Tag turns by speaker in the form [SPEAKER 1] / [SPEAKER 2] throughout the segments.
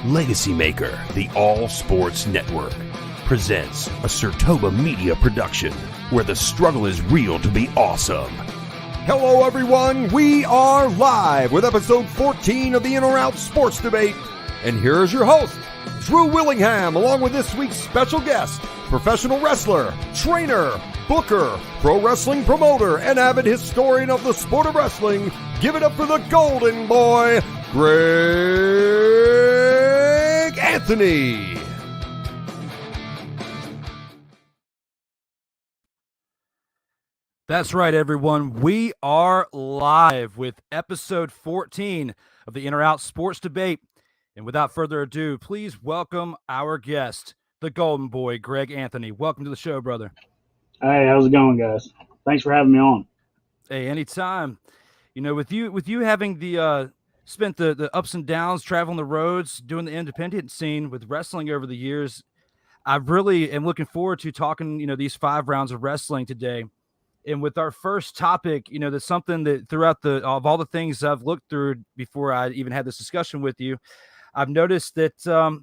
[SPEAKER 1] LegacyMaker, the All Sports Network, presents a SIRTOBA Media production where the struggle is real to be awesome.
[SPEAKER 2] Hello, everyone. We are live with episode 14 of the In or Out Sports Debate. And here's your host, Drew Willingham, along with this week's special guest, professional wrestler, trainer, booker, pro wrestling promoter, and avid historian of the sport of wrestling. Give it up for the golden boy, Greg Anthony.
[SPEAKER 3] That's right, everyone. We are live with episode 14 of the In or Out Sports Debate. And without further ado, please welcome our guest, the golden boy, Greg Anthony. Welcome to the show, brother.
[SPEAKER 4] Hey, how's it going, guys? Thanks for having me on.
[SPEAKER 3] Hey, anytime. You know, with you having the spent the ups and downs, traveling the roads, doing the independent scene with wrestling over the years, I really am looking forward to talking, these 5 rounds of wrestling today. And with our first topic, that's something that throughout of all the things I've looked through before I even had this discussion with you, I've noticed that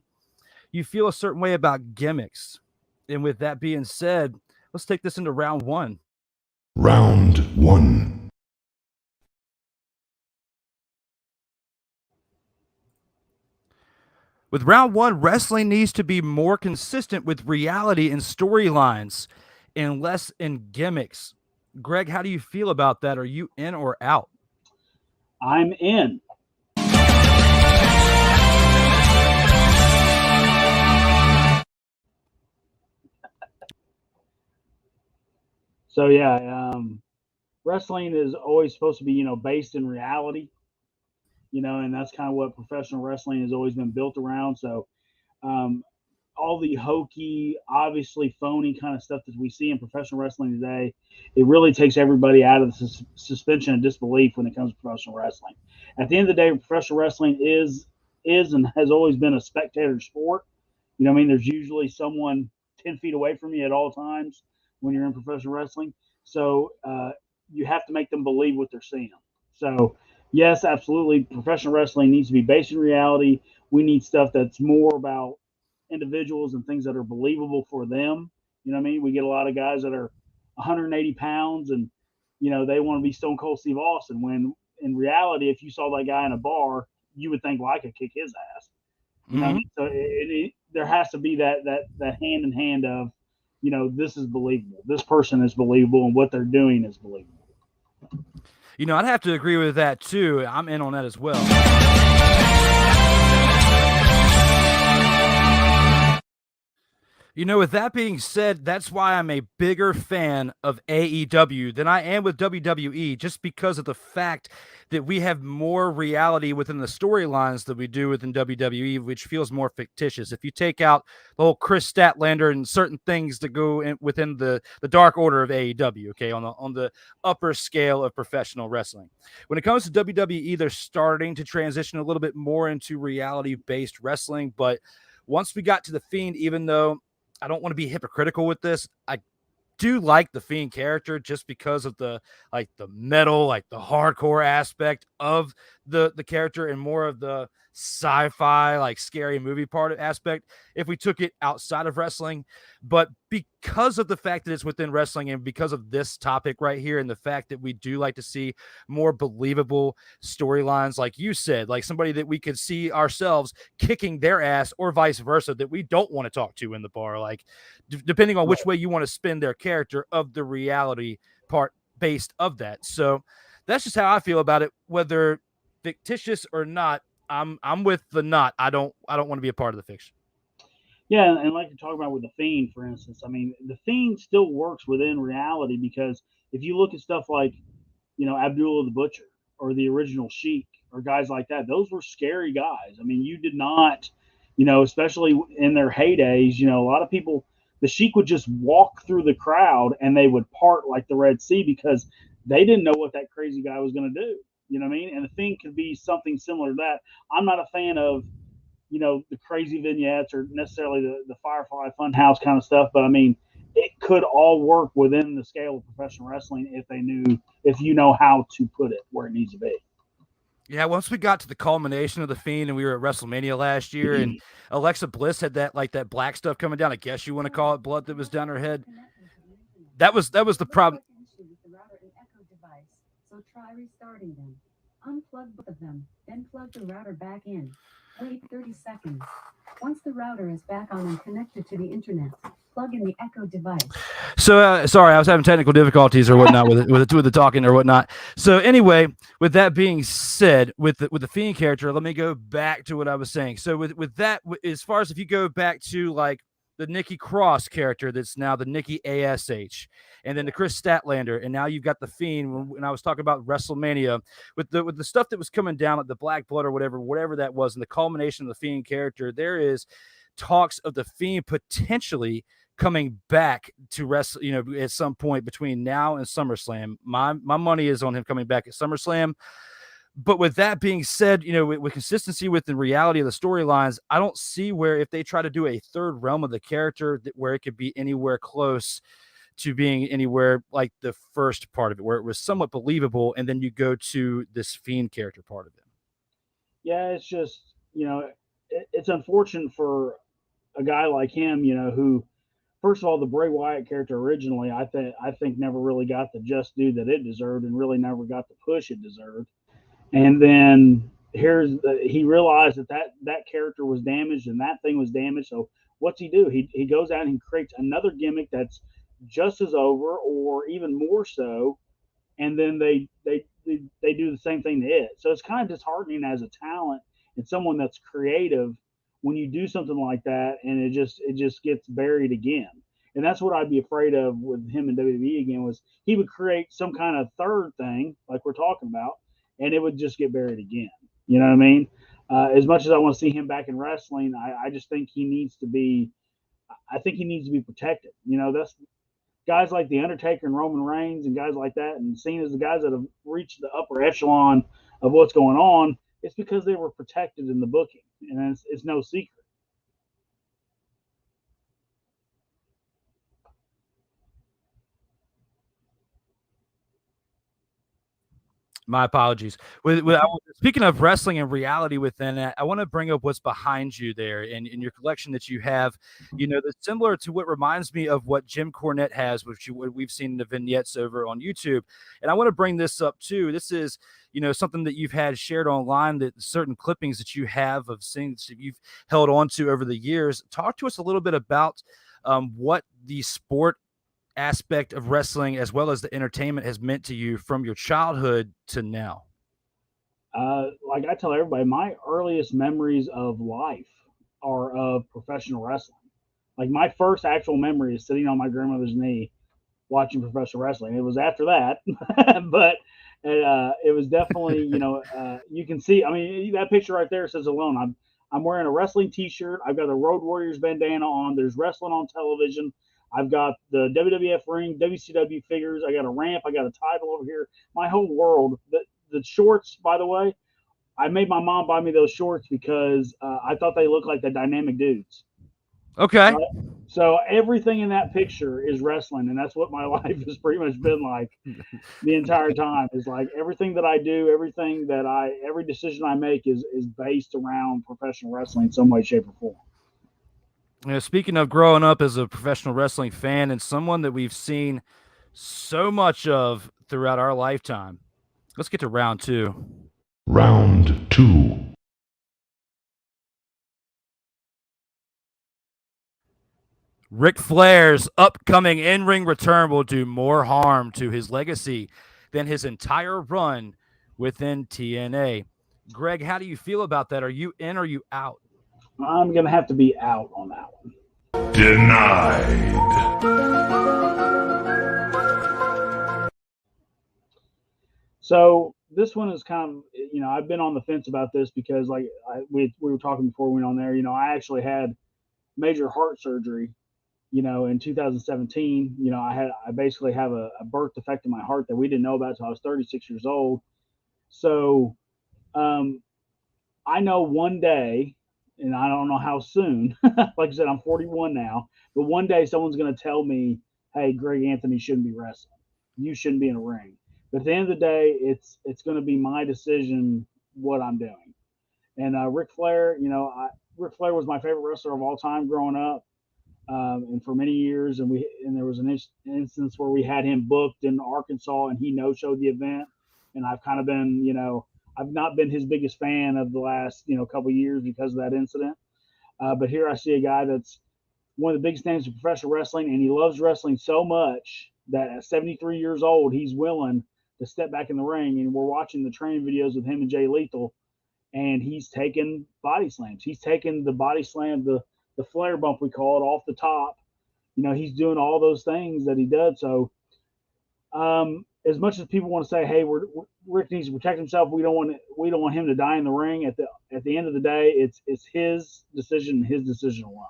[SPEAKER 3] you feel a certain way about gimmicks. And with that being said, let's take this into round 1.
[SPEAKER 5] Round 1.
[SPEAKER 3] With round 1, wrestling needs to be more consistent with reality and storylines and less in gimmicks. Greg, how do you feel about that? Are you in or out?
[SPEAKER 4] I'm in. So yeah, wrestling is always supposed to be, based in reality, and that's kind of what professional wrestling has always been built around. So all the hokey, obviously phony kind of stuff that we see in professional wrestling today, it really takes everybody out of the suspension of disbelief when it comes to professional wrestling. At the end of the day, professional wrestling is and has always been a spectator sport. There's usually someone 10 feet away from you at all times when you're in professional wrestling. So you have to make them believe what they're seeing. So yes, absolutely. Professional wrestling needs to be based in reality. We need stuff that's more about individuals and things that are believable for them. We get a lot of guys that are 180 pounds and, they want to be Stone Cold Steve Austin, when in reality, if you saw that guy in a bar, you would think, well, I could kick his ass. So there has to be that hand in hand of, this is believable. This person is believable, and what they're doing is believable.
[SPEAKER 3] I'd have to agree with that too. I'm in on that as well. With that being said, that's why I'm a bigger fan of AEW than I am with WWE, just because of the fact that we have more reality within the storylines that we do within WWE, which feels more fictitious. If you take out the whole Chris Statlander and certain things that go within the dark order of AEW, okay, on the upper scale of professional wrestling. When it comes to WWE, they're starting to transition a little bit more into reality-based wrestling, but once we got to The Fiend, even though I don't want to be hypocritical with this, I do like the Fiend character just because of the metal, the hardcore aspect of the character, and more of the sci-fi, scary movie aspect if we took it outside of wrestling. But because of the fact that it's within wrestling, and because of this topic right here, and the fact that we do like to see more believable storylines, like you said, like somebody that we could see ourselves kicking their ass, or vice versa, that we don't want to talk to in the bar, depending on which way you want to spin their character, of the reality part based of that. So that's just how I feel about it, whether fictitious or not. I'm with the not. I don't want to be a part of the fiction.
[SPEAKER 4] Yeah, and like you're talking about with The Fiend, for instance, The Fiend still works within reality, because if you look at stuff like, Abdullah the Butcher or the original Sheik or guys like that, those were scary guys. You did not, especially in their heydays, a lot of people, the Sheik would just walk through the crowd and they would part like the Red Sea, because they didn't know what that crazy guy was going to do. And The Fiend could be something similar to that. I'm not a fan of, the crazy vignettes or necessarily the Firefly Funhouse kind of stuff, but it could all work within the scale of professional wrestling if you know how to put it where it needs to be.
[SPEAKER 3] Yeah, once we got to the culmination of the Fiend and we were at WrestleMania last year, and Alexa Bliss had that black stuff coming down. I guess you want to call it blood that was down her head. That was the problem.
[SPEAKER 6] So try restarting them. Unplug both of them, then plug the router back in. Wait 30 seconds. Once the router is back on and connected to the internet, plug in the Echo device.
[SPEAKER 3] So sorry, I was having technical difficulties or whatnot with the talking or whatnot. So anyway, with that being said, with the Fiend character, let me go back to what I was saying. So with that, as far as if you go back to like the Nikki Cross character, that's now the Nikki ASH, and then the Chris Statlander, and now you've got the Fiend. When I was talking about WrestleMania, with the stuff that was coming down, like the Black Blood or whatever that was, and the culmination of the Fiend character, there is talks of the Fiend potentially coming back to wrestle, at some point between now and SummerSlam. My money is on him coming back at SummerSlam. But with that being said, with consistency with the reality of the storylines, I don't see where if they try to do a third realm of the character where it could be anywhere close to being anywhere like the first part of it, where it was somewhat believable, and then you go to this Fiend character part of it.
[SPEAKER 4] Yeah, it's just, it's unfortunate for a guy like him, who, first of all, the Bray Wyatt character originally, I think never really got the just due that it deserved, and really never got the push it deserved. And then he realized that character was damaged and that thing was damaged. So what's he do? He goes out and he creates another gimmick that's just as over or even more so, and then they do the same thing to it. So it's kind of disheartening as a talent and someone that's creative when you do something like that and it just gets buried again. And that's what I'd be afraid of with him in WWE again, was he would create some kind of third thing like we're talking about, and it would just get buried again. You know what I mean? As much as I want to see him back in wrestling, I just think he needs to be protected. That's guys like The Undertaker and Roman Reigns and guys like that, and seen as the guys that have reached the upper echelon of what's going on, it's because they were protected in the booking, and it's no secret.
[SPEAKER 3] My apologies. Speaking of wrestling and reality within it, I want to bring up what's behind you there in your collection that you have, that's similar to what reminds me of what Jim Cornette has, which we've seen in the vignettes over on YouTube. And I want to bring this up too. This is, something that you've had shared online, that certain clippings that you have of things that you've held on to over the years. Talk to us a little bit about what the sport aspect of wrestling as well as the entertainment has meant to you from your childhood to now.
[SPEAKER 4] Like I tell everybody, my earliest memories of life are of professional wrestling. Like my first actual memory is sitting on my grandmother's knee watching professional wrestling. It was after that, but it was definitely, you can see, I mean, that picture right there says alone. I'm wearing a wrestling t-shirt. I've got a Road Warriors bandana on. There's wrestling on television. I've got the WWF ring, WCW figures. I got a ramp. I got a title over here. My whole world. The shorts, by the way, I made my mom buy me those shorts because I thought they looked like the Dynamic Dudes.
[SPEAKER 3] Okay.
[SPEAKER 4] Right? So everything in that picture is wrestling, and that's what my life has pretty much been like the entire time. Is like everything that I do, every decision I make is based around professional wrestling in some way, shape, or form.
[SPEAKER 3] Speaking of growing up as a professional wrestling fan and someone that we've seen so much of throughout our lifetime, let's get to round two.
[SPEAKER 5] Round two.
[SPEAKER 3] Ric Flair's upcoming in-ring return will do more harm to his legacy than his entire run within TNA. Greg, how do you feel about that? Are you in or are you out?
[SPEAKER 4] I'm going to have to be out on that one.
[SPEAKER 5] Denied.
[SPEAKER 4] So this one is kind of, I've been on the fence about this because like we were talking before we went on there, I actually had major heart surgery, in 2017. I basically have a birth defect in my heart that we didn't know about until I was 36 years old. So I know one day, and I don't know how soon, like I said, I'm 41 now, but one day someone's going to tell me, hey, Greg Anthony shouldn't be wrestling. You shouldn't be in a ring. But at the end of the day, it's going to be my decision what I'm doing. And Ric Flair, Ric Flair was my favorite wrestler of all time growing up, and for many years. And there was an instance where we had him booked in Arkansas, and he no-showed the event. And I've kind of been, I've not been his biggest fan of the last, couple of years because of that incident. But here I see a guy that's one of the biggest names in professional wrestling, and he loves wrestling so much that at 73 years old, he's willing to step back in the ring. And we're watching the training videos with him and Jay Lethal, and he's taking body slams. He's taking the body slam, the Flair bump, we call it, off the top. He's doing all those things that he does. So as much as people want to say, hey, Rick needs to protect himself, we don't want him to die in the ring. At the end of the day, it's his decision, his decision alone.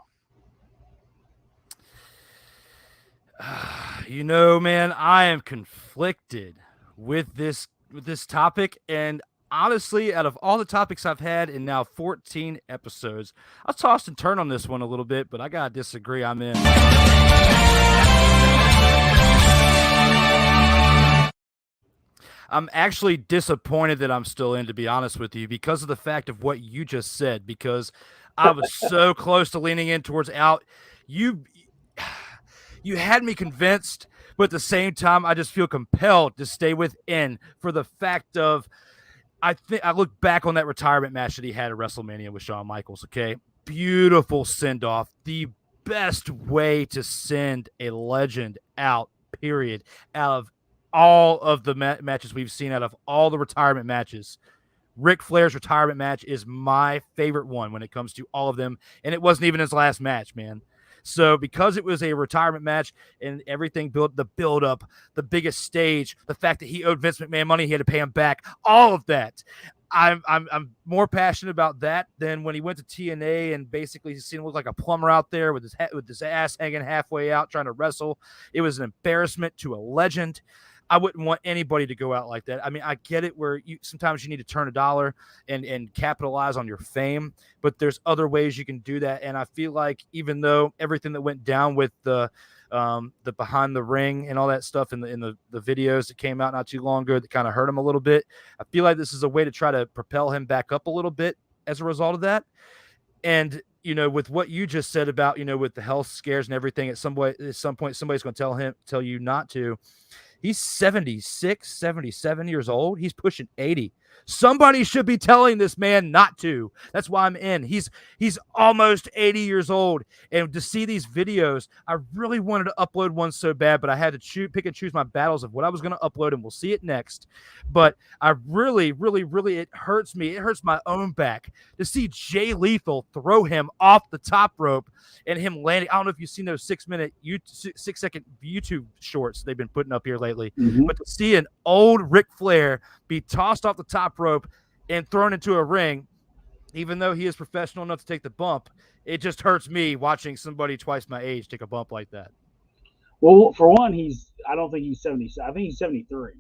[SPEAKER 3] Man, I am conflicted with this topic, and honestly, out of all the topics I've had in now 14 episodes, I'll toss and turn on this one a little bit, but I gotta disagree. I'm in. I'm actually disappointed that I'm still in, to be honest with you, because of the fact of what you just said, because I was so close to leaning in towards out. You had me convinced, but at the same time, I just feel compelled to stay within for the fact of, I look back on that retirement match that he had at WrestleMania with Shawn Michaels, okay? Beautiful send-off. The best way to send a legend out, period, out of all of the matches we've seen, out of all the retirement matches. Ric Flair's retirement match is my favorite one when it comes to all of them, and it wasn't even his last match, man. So because it was a retirement match and everything the build up, the biggest stage, the fact that he owed Vince McMahon money, he had to pay him back, all of that. I'm more passionate about that than when he went to TNA and basically he seemed to look like a plumber out there with his ass hanging halfway out trying to wrestle. It was an embarrassment to a legend. I wouldn't want anybody to go out like that. I mean, I get it where sometimes you need to turn a dollar and capitalize on your fame, but there's other ways you can do that. And I feel like even though everything that went down with the behind the ring and all that stuff in the videos that came out not too long ago that kind of hurt him a little bit, I feel like this is a way to try to propel him back up a little bit as a result of that. And with what you just said about with the health scares and everything, at some point somebody's going to tell you not to. He's 76, 77 years old. He's pushing 80. Somebody should be telling this man not to. That's why I'm in. He's almost 80 years old. And to see these videos, I really wanted to upload one so bad, but I had to pick and choose my battles of what I was going to upload, and we'll see it next. But I really, really, really, it hurts me. It hurts my own back to see Jay Lethal throw him off the top rope and him landing. I don't know if you've seen those 6-second YouTube shorts they've been putting up here lately, but to see an old Ric Flair be tossed off the top rope and thrown into a ring, even though he is professional enough to take the bump, it just hurts me watching somebody twice my age take a bump like that.
[SPEAKER 4] Well, for one, I don't think he's 70. I think he's 73.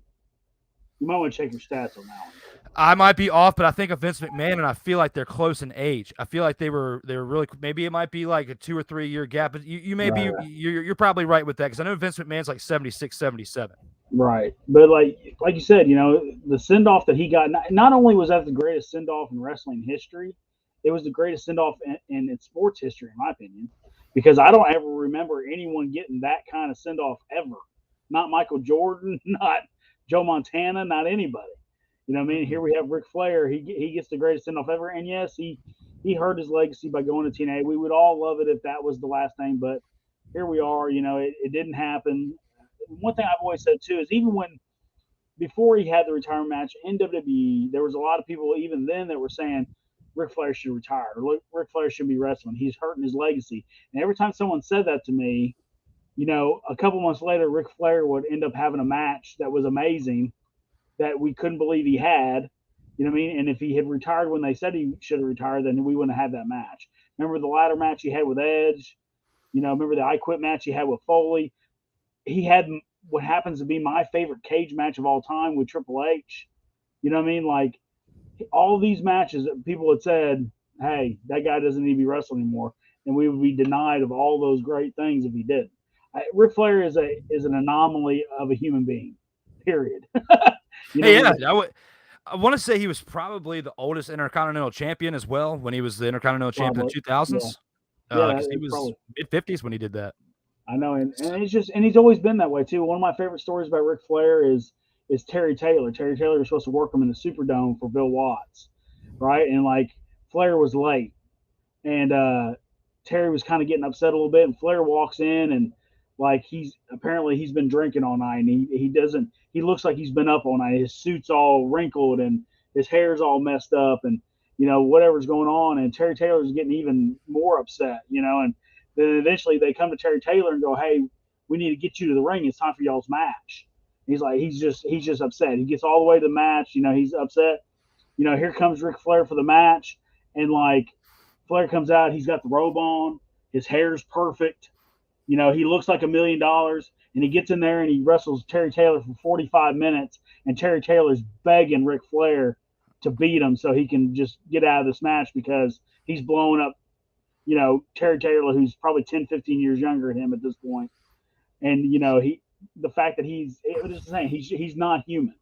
[SPEAKER 4] You might want to check your stats on that one.
[SPEAKER 3] I might be off, but I think of Vince McMahon, and I feel like they're close in age. I feel like they were really, maybe it might be like a 2 or 3 year gap, but you may be, you're probably right with that, because I know Vince McMahon's like 76, 77. Right.
[SPEAKER 4] But like you said, the send-off that he got, not only was that the greatest send-off in wrestling history, it was the greatest send-off in its sports history, in my opinion, because I don't ever remember anyone getting that kind of send-off ever. Not Michael Jordan, not Joe Montana, not anybody. You know what I mean? Here we have Ric Flair. He gets the greatest send-off ever. And yes, he hurt his legacy by going to TNA. We would all love it if that was the last thing, but here we are. It didn't happen. One thing I've always said too is even before he had the retirement match in WWE, there was a lot of people even then that were saying Ric Flair should retire, or Ric Flair should be wrestling. He's hurting his legacy. And every time someone said that to me, a couple months later, Ric Flair would end up having a match that was amazing that we couldn't believe he had. You know what I mean? And if he had retired when they said he should have retired, then we wouldn't have had that match. Remember the ladder match he had with Edge? Remember the I Quit match he had with Foley? He had what happens to be my favorite cage match of all time with Triple H. You know what I mean? Like, all these matches that people had said, hey, that guy doesn't need to be wrestling anymore. And we would be denied of all those great things if he did. Ric Flair is an anomaly of a human being, period.
[SPEAKER 3] I want to say he was probably the oldest Intercontinental Champion as well when he was the Intercontinental Champion in the 2000s.
[SPEAKER 4] Yeah,
[SPEAKER 3] Because he was
[SPEAKER 4] probably
[SPEAKER 3] mid-50s when he did that.
[SPEAKER 4] I know, and he's always been that way too. One of my favorite stories about Ric Flair is Terry Taylor. Terry Taylor was supposed to work him in the Superdome for Bill Watts, right? And like Flair was late, and Terry was kind of getting upset a little bit, and Flair walks in and like he's been drinking all night, and he looks like he's been up all night. His suit's all wrinkled and his hair's all messed up, and whatever's going on, and Terry Taylor's getting even more upset, and then eventually they come to Terry Taylor and go, "Hey, we need to get you to the ring. It's time for y'all's match." He's just upset. He gets all the way to the match. He's upset. Here comes Ric Flair for the match, and like Flair comes out, he's got the robe on, his hair's perfect. He looks like $1 million, and he gets in there and he wrestles Terry Taylor for 45 minutes, and Terry Taylor's begging Ric Flair to beat him so he can just get out of this match because he's blowing up, Terry Taylor, who's probably 10, 15 years younger than him at this point. And, the fact that he's not human.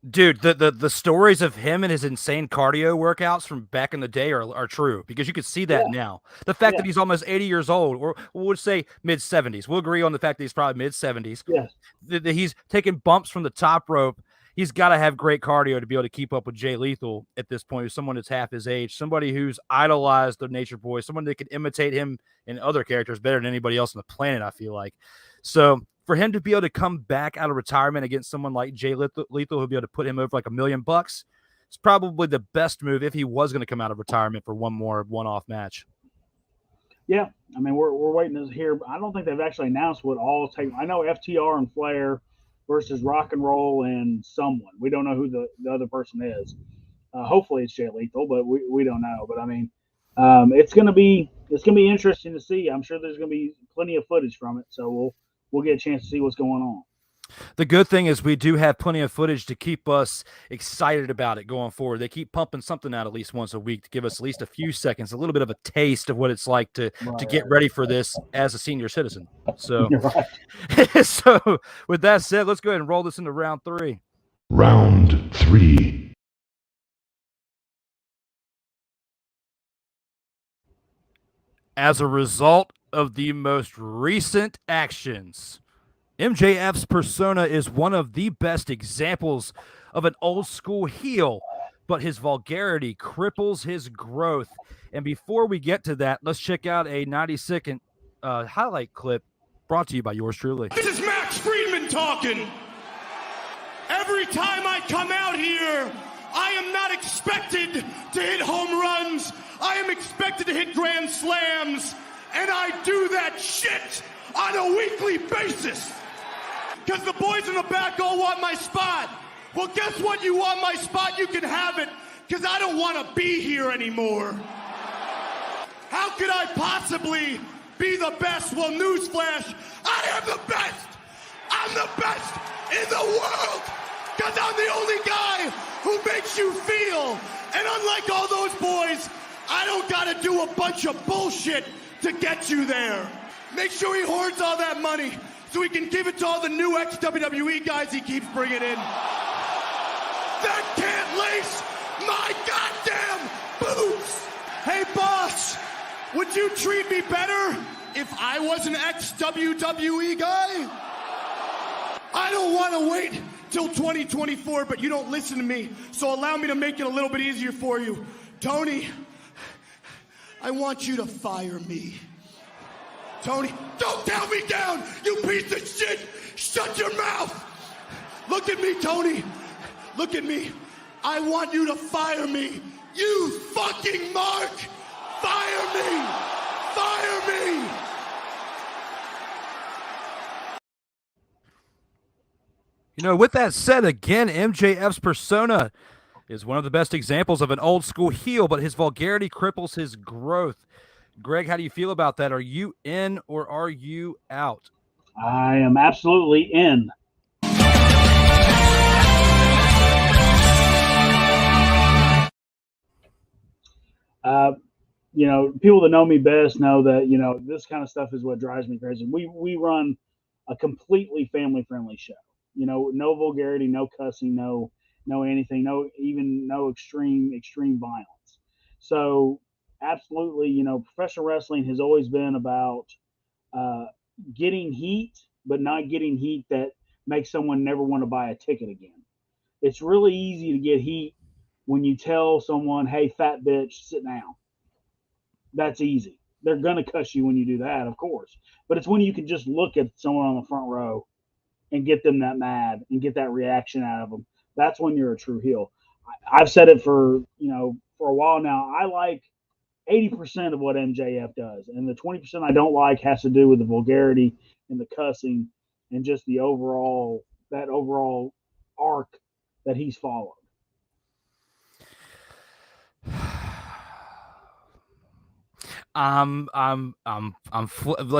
[SPEAKER 3] Dude, the stories of him and his insane cardio workouts from back in the day are true because you could see that now. The fact that he's almost 80 years old, or we'll say mid-70s. We'll agree on the fact that he's probably mid-70s.
[SPEAKER 4] Yes.
[SPEAKER 3] That he's taking bumps from the top rope. He's got to have great cardio to be able to keep up with Jay Lethal at this point, who's someone that's half his age, somebody who's idolized the Nature Boy, someone that could imitate him and other characters better than anybody else on the planet, I feel like. So for him to be able to come back out of retirement against someone like Jay Lethal who'll be able to put him over like $1 million, it's probably the best move if he was going to come out of retirement for one more one-off match.
[SPEAKER 4] Yeah, I mean, we're waiting to hear. I don't think they've actually announced what all take. I know FTR and Flair versus Rock and Roll and someone. We don't know who the other person is. Hopefully it's Jay Lethal, but we don't know. But I mean, it's gonna be interesting to see. I'm sure there's gonna be plenty of footage from it, so we'll get a chance to see what's going on.
[SPEAKER 3] The good thing is we do have plenty of footage to keep us excited about it going forward. They keep pumping something out at least once a week to give us at least a few seconds, a little bit of a taste of what it's like to get ready for this as a senior citizen. So, so with that said, let's go ahead and roll this into round 3.
[SPEAKER 5] Round 3.
[SPEAKER 3] As a result of the most recent actions, MJF's persona is one of the best examples of an old school heel, but his vulgarity cripples his growth. And before we get to that, let's check out a 90-second highlight clip brought to you by yours truly.
[SPEAKER 7] This is Max Friedman talking. Every time I come out here, I am not expected to hit home runs. I am expected to hit grand slams, and I do that shit on a weekly basis. Because the boys in the back all want my spot. Well, guess what? You want my spot, you can have it, because I don't want to be here anymore. How could I possibly be the best? Well, newsflash, I am the best. I'm the best in the world, because I'm the only guy who makes you feel. And unlike all those boys, I don't got to do a bunch of bullshit to get you there. Make sure he hoards all that money so he can give it to all the new ex-WWE guys he keeps bringing in. That can't lace my goddamn boots. Hey, boss, would you treat me better if I was an ex-WWE guy? I don't want to wait till 2024, but you don't listen to me, so allow me to make it a little bit easier for you. Tony, I want you to fire me. Tony, don't tell me down, you piece of shit! Shut your mouth! Look at me, Tony. Look at me. I want you to fire me. You fucking mark! Fire me! Fire me!
[SPEAKER 3] With that said, again, MJF's persona is one of the best examples of an old school heel, but his vulgarity cripples his growth. Greg, how do you feel about that? Are you in or are you out?
[SPEAKER 4] I am absolutely in. People that know me best know that, this kind of stuff is what drives me crazy. We run a completely family-friendly show. No vulgarity, no cussing, no no anything, no extreme violence. So absolutely, professional wrestling has always been about getting heat, but not getting heat that makes someone never want to buy a ticket again. It's really easy to get heat when you tell someone, "Hey, fat bitch, sit down." That's easy. They're going to cuss you when you do that, of course. But it's when you can just look at someone on the front row and get them that mad and get that reaction out of them. That's when you're a true heel. I've said it for a while now. I like 80% of what MJF does, and the 20% I don't like has to do with the vulgarity and the cussing and just the overall arc that he's followed.
[SPEAKER 3] Like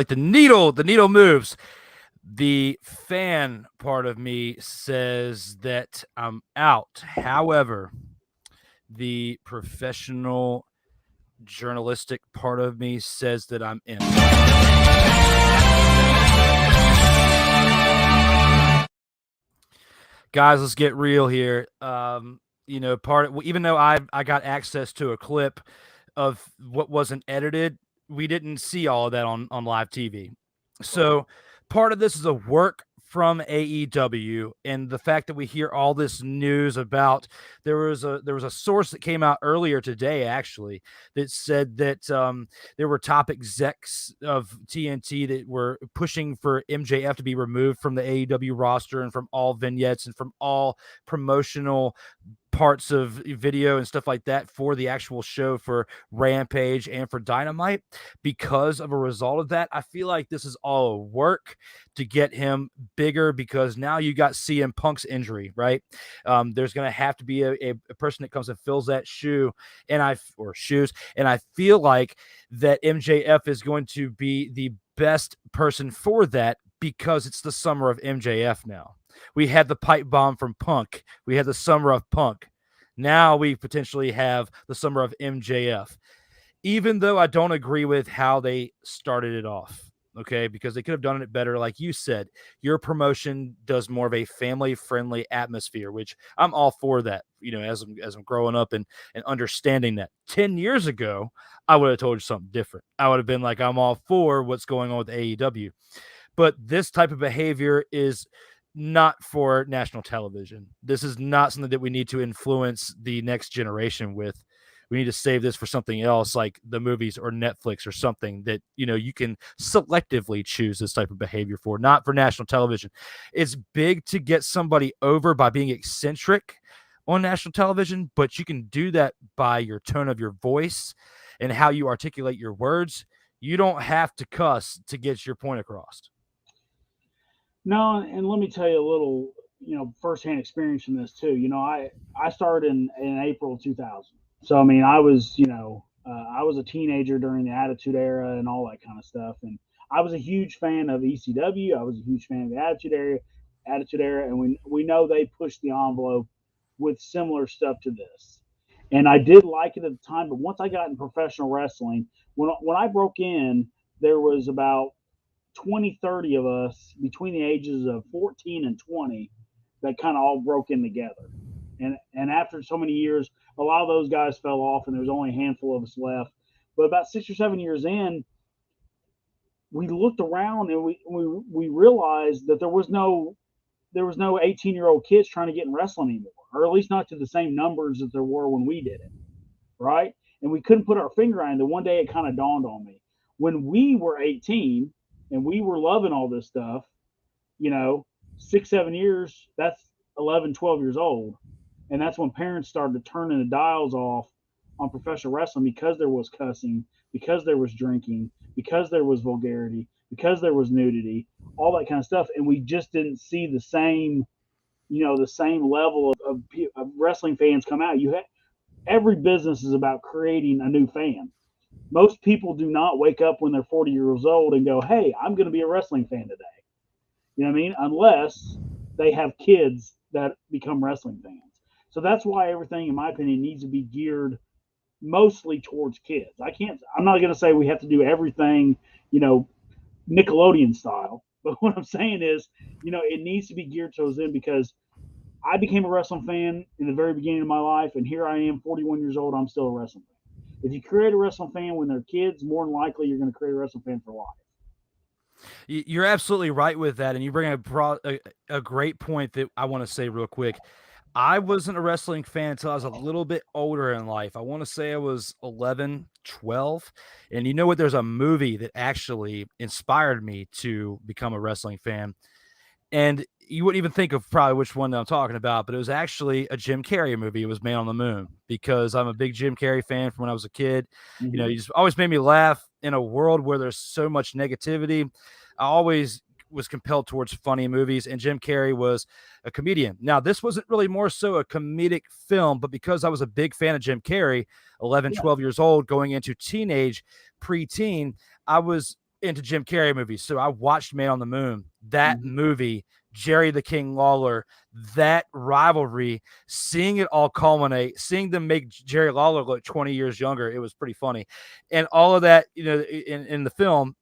[SPEAKER 3] the needle moves. The fan part of me says that I'm out. However, the professional journalistic part of me says that I'm in. Guys, let's get real here. Even though I got access to a clip of what wasn't edited, we didn't see all of that on live TV. So part of this is a work from AEW, and the fact that we hear all this news about there was a source that came out earlier today actually that said that there were top execs of TNT that were pushing for MJF to be removed from the AEW roster and from all vignettes and from all promotional parts of video and stuff like that for the actual show for Rampage and for Dynamite. Because of a result of that, I feel like this is all a work to get him bigger, because now you got CM Punk's injury, right? There's going to have to be a person that comes and fills that shoes, and I feel like that MJF is going to be the best person for that, because it's the summer of MJF now. We had the pipe bomb from Punk. We had the summer of Punk. Now we potentially have the summer of MJF. Even though I don't agree with how they started it off, okay, because they could have done it better. Like you said, your promotion does more of a family-friendly atmosphere, which I'm all for that, as I'm growing up and understanding that. 10 years ago, I would have told you something different. I would have been like, I'm all for what's going on with AEW. But this type of behavior is not for national television. This is not something that we need to influence the next generation with. We need to save this for something else, like the movies or Netflix or something that, you can selectively choose this type of behavior for, not for national television. It's big to get somebody over by being eccentric on national television, but you can do that by your tone of your voice and how you articulate your words. You don't have to cuss to get your point across.
[SPEAKER 4] No, and let me tell you a little, firsthand experience from this too. I started in April 2000. So, I mean, I was a teenager during the Attitude Era and all that kind of stuff. And I was a huge fan of ECW. I was a huge fan of the Attitude Era. And we know they pushed the envelope with similar stuff to this. And I did like it at the time. But once I got in professional wrestling, when I broke in, there was about 20, 30 of us between the ages of 14 and 20 that kind of all broke in together. And after so many years, a lot of those guys fell off, and there was only a handful of us left. But about 6 or 7 years in, we looked around and we realized that there was no 18-year-old kids trying to get in wrestling anymore, or at least not to the same numbers that there were when we did it, right? And we couldn't put our finger on it. And one day it kind of dawned on me. When we were 18 and we were loving all this stuff, 6, 7 years, that's 11, 12 years old. And that's when parents started turning the dials off on professional wrestling, because there was cussing, because there was drinking, because there was vulgarity, because there was nudity, all that kind of stuff. And we just didn't see the same level of wrestling fans come out. Every business is about creating a new fan. Most people do not wake up when they're 40 years old and go, "Hey, I'm going to be a wrestling fan today." You know what I mean? Unless they have kids that become wrestling fans. So that's why everything, in my opinion, needs to be geared mostly towards kids. I'm not going to say we have to do everything, Nickelodeon style. But what I'm saying is, it needs to be geared towards them, because I became a wrestling fan in the very beginning of my life, and here I am, 41 years old. I'm still a wrestling fan. If you create a wrestling fan when they're kids, more than likely you're going to create a wrestling fan for life.
[SPEAKER 3] You're absolutely right with that, and you bring a great point that I want to say real quick. I wasn't a wrestling fan until I was a little bit older in life. I want to say I was 11, 12. And you know what? There's a movie that actually inspired me to become a wrestling fan. And you wouldn't even think of probably which one that I'm talking about, but it was actually a Jim Carrey movie. It was Man on the Moon, because I'm a big Jim Carrey fan from when I was a kid.
[SPEAKER 4] Mm-hmm.
[SPEAKER 3] You know, he just always made me laugh in a world where there's so much negativity. I always was compelled towards funny movies, and Jim Carrey was a comedian. Now, this wasn't really more so a comedic film, but because I was a big fan of Jim Carrey, 11, 12 years old, going into teenage, preteen, I was into Jim Carrey movies. So I watched Man on the Moon, that movie, Jerry the King Lawler, that rivalry, seeing it all culminate, seeing them make Jerry Lawler look 20 years younger. It was pretty funny. And all of that, you know, in the film,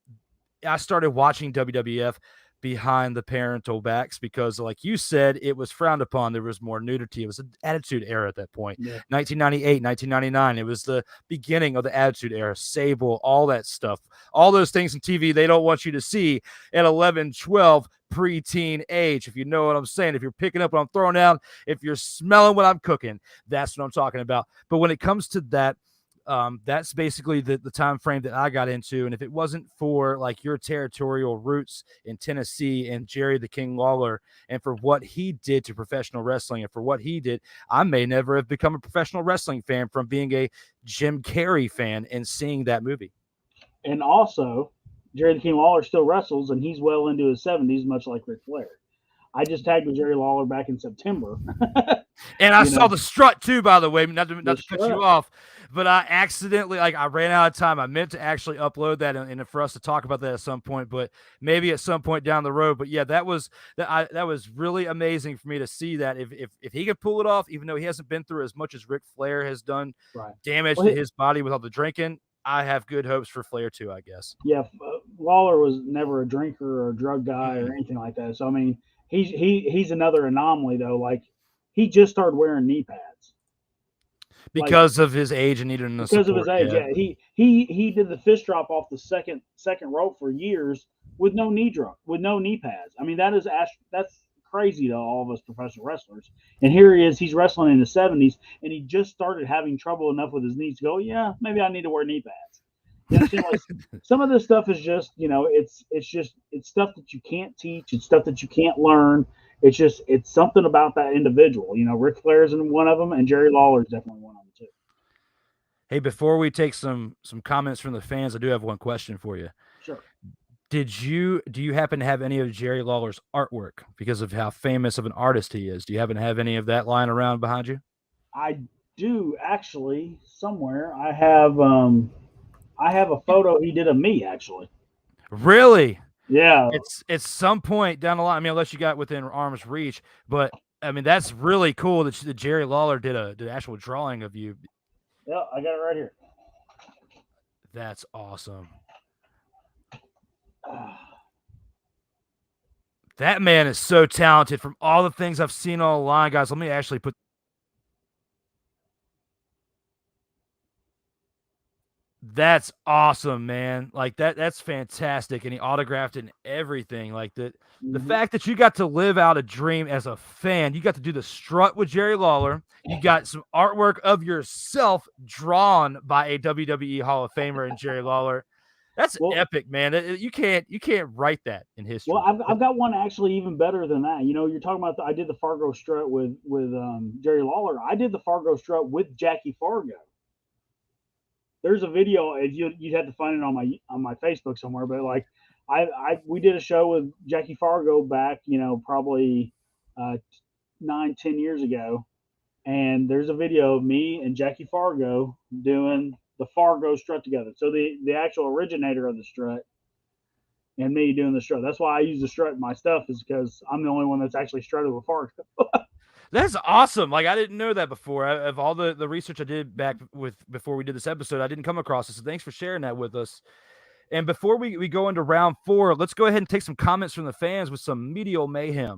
[SPEAKER 3] I started watching WWF behind the parental backs because, like you said, it was frowned upon. There was more nudity. It was an attitude era at that point. 1998, 1999. It was the beginning of the attitude era. Sable, all that stuff. All those things on TV they don't want you to see at 11, 12, preteen age. If you know what I'm saying, if you're picking up what I'm throwing out, if you're smelling what I'm cooking, that's what I'm talking about. But when it comes to that, that's basically the time frame that I got into. And if it wasn't for like your territorial roots in Tennessee and Jerry the King Lawler, and for what he did to professional wrestling, and for what he did, I may never have become a professional wrestling fan from being a Jim Carrey fan and seeing that movie.
[SPEAKER 4] And also, Jerry the King Lawler still wrestles, and he's well into his 70s, much like Ric Flair. I just tagged with Jerry Lawler back in September.
[SPEAKER 3] And I saw the strut too, by the way, not to cut you off, but I accidentally, I ran out of time. I meant to actually upload that and for us to talk about that at some point, but maybe at some point down the road. But yeah, that was really amazing for me to see that if he could pull it off, even though he hasn't been through as much as Ric Flair has done damage to his body with all the drinking, I have good hopes for Flair too, I guess.
[SPEAKER 4] Yeah, Lawler was never a drinker or a drug guy or anything like that. So I mean, he's another anomaly though. Like, he just started wearing knee pads
[SPEAKER 3] because of his age and needing the support.
[SPEAKER 4] Because of his age, yeah. He did the fist drop off the second rope for years with no knee pads. I mean, that's crazy to all of us professional wrestlers. And here he is, he's wrestling in the 70s, and he just started having trouble enough with his knees to go, yeah, maybe I need to wear knee pads. You know, like, some of this stuff is just, it's stuff that you can't teach. It's stuff that you can't learn. It's something about that individual. You know, Ric Flair is one of them, and Jerry Lawler is definitely one of them too.
[SPEAKER 3] Hey, before we take some comments from the fans, I do have one question for you.
[SPEAKER 4] Sure.
[SPEAKER 3] Do you happen to have any of Jerry Lawler's artwork because of how famous of an artist he is? Do you happen to have any of that lying around behind you?
[SPEAKER 4] I do, actually, somewhere. I have a photo he did of me, actually.
[SPEAKER 3] Really?
[SPEAKER 4] Yeah.
[SPEAKER 3] It's some point down the line. I mean, unless you got within arm's reach, but I mean, that's really cool that Jerry Lawler did an actual drawing of you.
[SPEAKER 4] Yeah, I got it right here.
[SPEAKER 3] That's awesome. That man is so talented. From all the things I've seen online, guys, let me actually put. That's awesome, man. Like that's fantastic. And he autographed it and everything. Like the fact that you got to live out a dream as a fan, you got to do the strut with Jerry Lawler. You got some artwork of yourself drawn by a WWE Hall of Famer and Jerry Lawler. That's epic, man. You can't write that in history.
[SPEAKER 4] Well, I've got one actually even better than that. You know, you're talking about I did the Fargo strut with Jerry Lawler. I did the Fargo strut with Jackie Fargo. There's a video. You'd have to find it on my Facebook somewhere. But like, we did a show with Jackie Fargo back, probably 9-10 years ago, and there's a video of me and Jackie Fargo doing the Fargo strut together. So the actual originator of the strut and me doing the strut. That's why I use the strut in my stuff, is because I'm the only one that's actually strutted with Fargo.
[SPEAKER 3] That's awesome. Like, I didn't know that before. Of all the research I did before we did this episode, I didn't come across this. So thanks for sharing that with us. And before we go into round 4, let's go ahead and take some comments from the fans with some medial mayhem.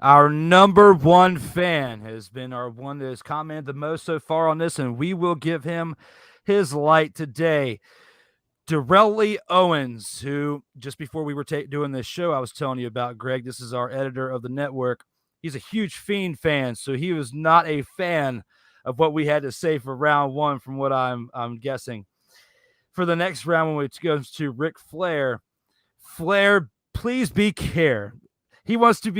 [SPEAKER 3] Our number one fan has been our one that has commented the most so far on this, and we will give him his light today. Darrell Owens, who just before we were doing this show, I was telling you about, Greg. This is our editor of the network. He's a huge Fiend fan, so he was not a fan of what we had to say for round one, from what I'm guessing. For the next round, when it goes to Ric Flair, please be care. He wants him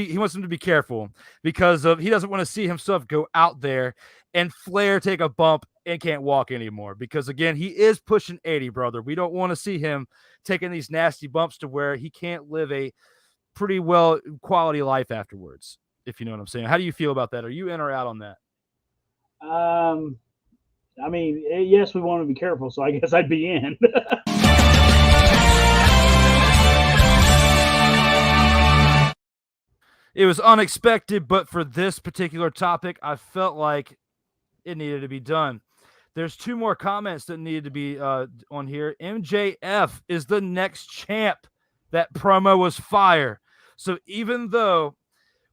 [SPEAKER 3] to be careful because he doesn't want to see himself go out there and Flair take a bump and can't walk anymore. Because again, he is pushing 80, brother. We don't want to see him taking these nasty bumps to where he can't live a pretty well quality life afterwards, if you know what I'm saying. How do you feel about that? Are you in or out on that?
[SPEAKER 4] I mean, yes, we want to be careful, so I guess I'd be in.
[SPEAKER 3] It was unexpected, but for this particular topic, I felt like it needed to be done. There's two more comments that needed to be on here. MJF is the next champ. That promo was fire. So even though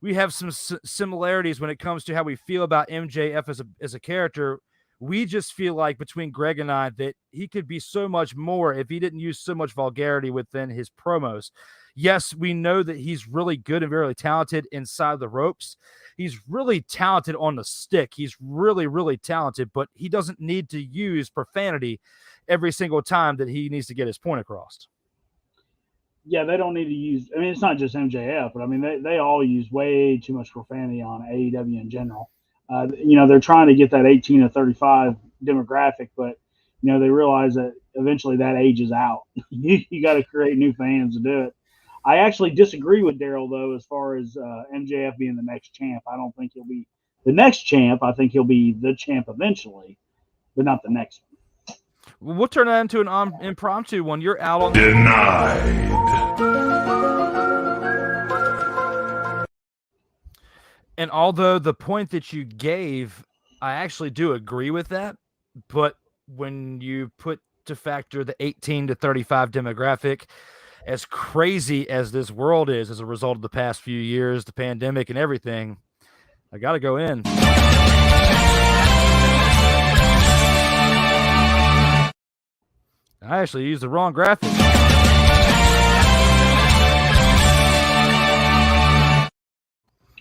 [SPEAKER 3] we have some similarities when it comes to how we feel about MJF as a character, we just feel like between Greg and I that he could be so much more if he didn't use so much vulgarity within his promos. Yes, we know that he's really good and very talented inside the ropes. He's really talented on the stick. He's really, really talented, but he doesn't need to use profanity every single time that he needs to get his point across.
[SPEAKER 4] Yeah, they don't need to use, I mean, it's not just MJF, but I mean, they all use way too much profanity on AEW in general. They're trying to get that 18 to 35 demographic, but, they realize that eventually that age is out. You got to create new fans to do it. I actually disagree with Daryl, though, as far as MJF being the next champ. I don't think he'll be the next champ. I think he'll be the champ eventually, but not the next one.
[SPEAKER 3] We'll turn that into an impromptu one. You're out on
[SPEAKER 5] Denied.
[SPEAKER 3] And although the point that you gave, I actually do agree with that. But when you put to factor the 18 to 35 demographic, as crazy as this world is as a result of the past few years, the pandemic and everything, I got to go in. I actually used the wrong graphic.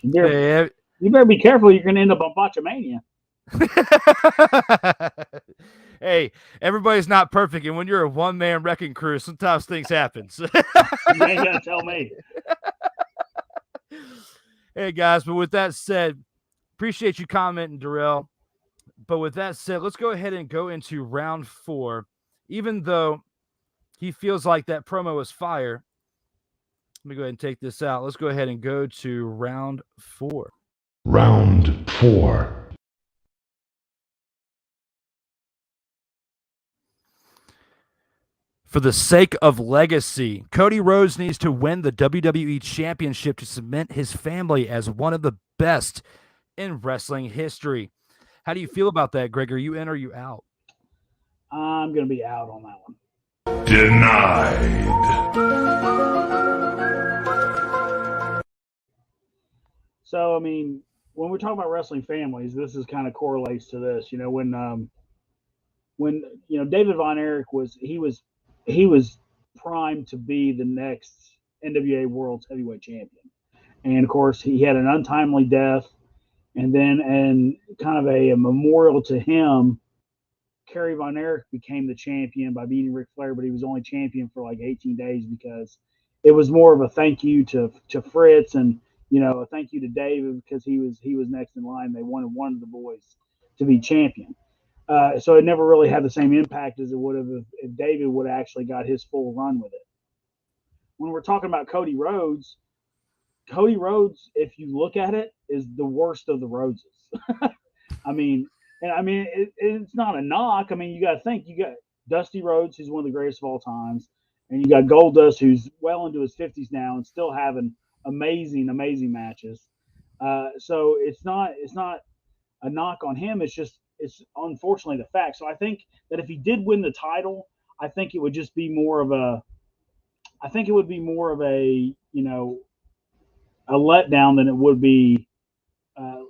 [SPEAKER 4] You better be careful. You're going to end up on Botchamania.
[SPEAKER 3] Hey, everybody's not perfect, and when you're a one-man wrecking crew, sometimes things happen.
[SPEAKER 4] You ain't got to tell me.
[SPEAKER 3] Hey, guys, but with that said, appreciate you commenting, Darrell. But with that said, let's go ahead and go into round 4. Even though he feels like that promo was fire, let me go ahead and take this out. Let's go ahead and go to round 4.
[SPEAKER 5] Round 4.
[SPEAKER 3] For the sake of legacy, Cody Rhodes needs to win the WWE Championship to cement his family as one of the best in wrestling history. How do you feel about that, Greg? Are you in or are you out?
[SPEAKER 4] I'm going to be out on that one.
[SPEAKER 5] Denied.
[SPEAKER 4] So, I mean, when we're talking about wrestling families, this is kind of correlates to this. When David Von Erich was primed to be the next NWA World Heavyweight Champion, and of course he had an untimely death, and then and kind of a memorial to him, Kerry Von Erich became the champion by beating Ric Flair, but he was only champion for like 18 days because it was more of a thank you to Fritz and a thank you to David because he was next in line. They wanted one of the boys to be champion. So it never really had the same impact as it would have if David would have actually got his full run with it. When we're talking about Cody Rhodes, if you look at it, is the worst of the Rhodeses. It's not a knock. I mean, you got to think, you got Dusty Rhodes, who's one of the greatest of all times, and you got Goldust, who's well into his 50s now and still having amazing, amazing matches. So it's not a knock on him. It's just it's unfortunately the fact. So I think that if he did win the title, I think it would just be more of a a letdown than it would be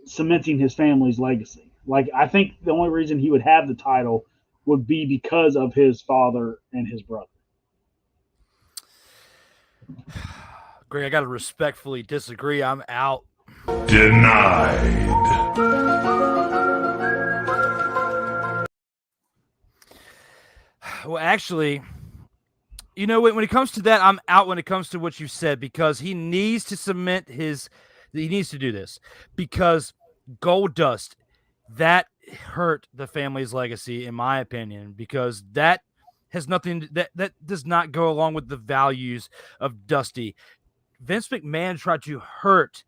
[SPEAKER 4] cementing his family's legacy. Like, I think the only reason he would have the title would be because of his father and his brother.
[SPEAKER 3] Greg, I got to respectfully disagree. I'm out.
[SPEAKER 5] Denied.
[SPEAKER 3] Well, actually, you know, when it comes to that, I'm out when it comes to what you said, because he needs to cement he needs to do this, because Goldust, that hurt the family's legacy, in my opinion, because that has nothing, that does not go along with the values of Dusty. Vince McMahon tried to hurt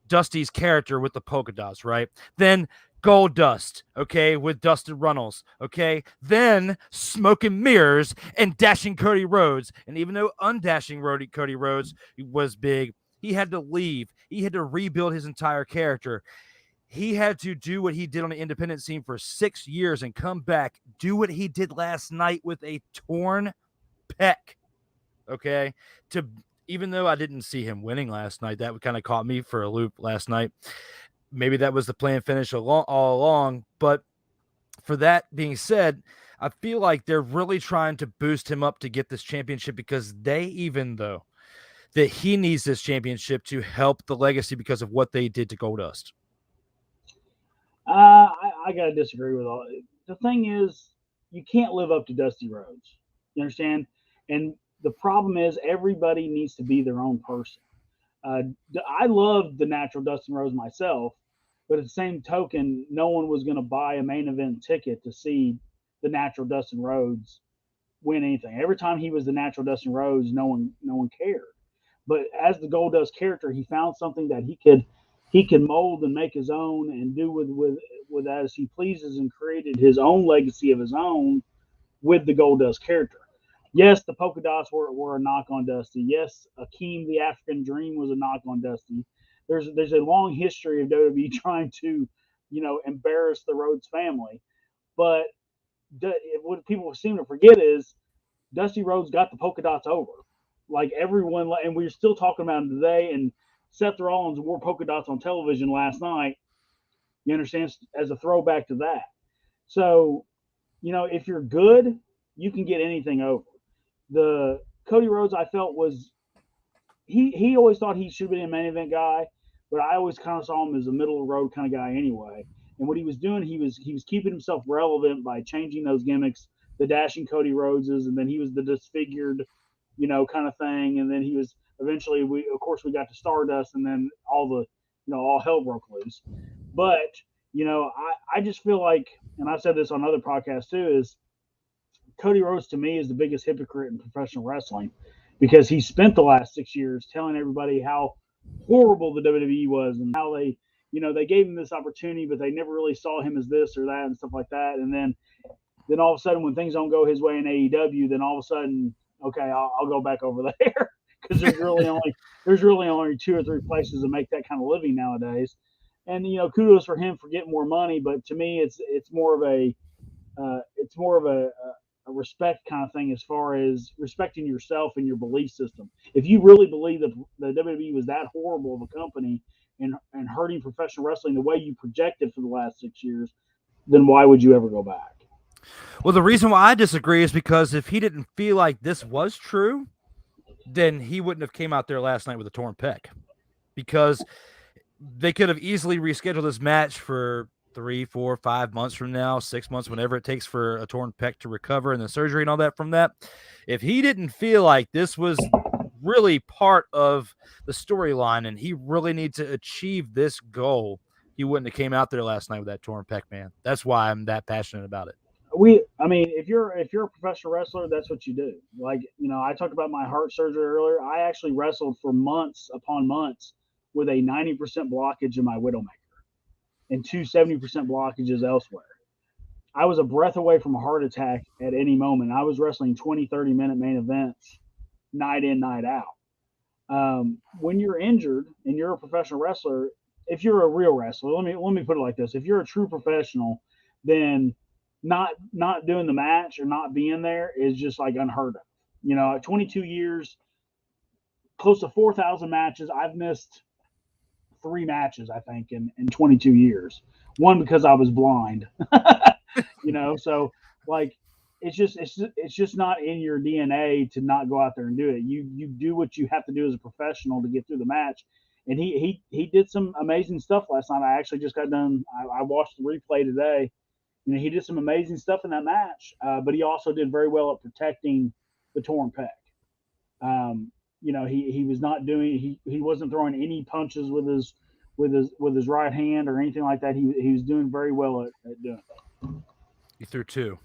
[SPEAKER 3] Dusty's character with the polka dots, right? Then Goldust, okay, with Dustin Runnels, okay? Then Smoke and Mirrors and Dashing Cody Rhodes. And even though undashing Cody Rhodes was big, he had to leave. He had to rebuild his entire character. He had to do what he did on the independent scene for 6 years and come back, do what he did last night with a torn pec, okay? Even though I didn't see him winning last night, that kind of caught me for a loop last night. Maybe that was the plan finish all along. But for that being said, I feel like they're really trying to boost him up to get this championship, because even though that he needs this championship to help the legacy because of what they did to Goldust.
[SPEAKER 4] I got to disagree with all. The thing is, you can't live up to Dusty Rhodes. You understand? And the problem is, everybody needs to be their own person. I loved the natural Dustin Rhodes myself, but at the same token, no one was going to buy a main event ticket to see the natural Dustin Rhodes win anything. Every time he was the natural Dustin Rhodes, no one cared. But as the Goldust character, he found something that he could mold and make his own and do with as he pleases, and created his own legacy of his own with the Goldust character. Yes, the polka dots were a knock on Dusty. Yes, Akeem the African Dream was a knock on Dusty. There's a long history of WWE trying to, embarrass the Rhodes family. But what people seem to forget is Dusty Rhodes got the polka dots over. Like everyone, and we're still talking about him today. And Seth Rollins wore polka dots on television last night. You understand? As a throwback to that. So, if you're good, you can get anything over. The Cody Rhodes, I felt, was he always thought he should be a main event guy, but I always kind of saw him as a middle of the road kind of guy anyway. And what he was doing, he was keeping himself relevant by changing those gimmicks, the dashing Cody Rhodeses, and then he was the disfigured, kind of thing. And then he was eventually, we got to Stardust, and then all hell broke loose. But I just feel like, and I've said this on other podcasts too, is Cody Rhodes to me is the biggest hypocrite in professional wrestling, because he spent the last 6 years telling everybody how horrible the WWE was, and how they gave him this opportunity, but they never really saw him as this or that and stuff like that. And then all of a sudden, when things don't go his way in AEW, then all of a sudden, okay, I'll go back over there, because there's really only 2 or 3 places to make that kind of living nowadays. And kudos for him for getting more money, but to me, it's more of a respect kind of thing, as far as respecting yourself and your belief system. If you really believe that the WWE was that horrible of a company and hurting professional wrestling the way you projected for the last 6 years, then why would you ever go back?
[SPEAKER 3] Well, the reason why I disagree is because if he didn't feel like this was true, then he wouldn't have came out there last night with a torn pec, because they could have easily rescheduled this match for 3, 4, 5 months from now, 6 months, whenever it takes for a torn pec to recover and the surgery and all that from that. If he didn't feel like this was really part of the storyline and he really needs to achieve this goal, he wouldn't have came out there last night with that torn pec, man. That's why I'm that passionate about it.
[SPEAKER 4] If you're a professional wrestler, that's what you do. Like, I talked about my heart surgery earlier. I actually wrestled for months upon months with a 90% blockage in my Widowmaker and 70% blockages elsewhere. I was a breath away from a heart attack at any moment. I was wrestling 20, 30-minute main events night in, night out. When you're injured and you're a professional wrestler, if you're a real wrestler, let me put it like this. If you're a true professional, then not doing the match or not being there is just like unheard of. You know, at 22 years, close to 4,000 matches, I've missed 3 matches, I think, in 22 years. One because I was blind, you know. So like, it's just not in your DNA to not go out there and do it. You do what you have to do as a professional to get through the match. And he did some amazing stuff last night. I actually just got done. I watched the replay today. You know, he did some amazing stuff in that match, but he also did very well at protecting the torn pec. You know, he was not doing he wasn't throwing any punches with his right hand or anything like that. He was doing very well at doing it.
[SPEAKER 3] He threw 2.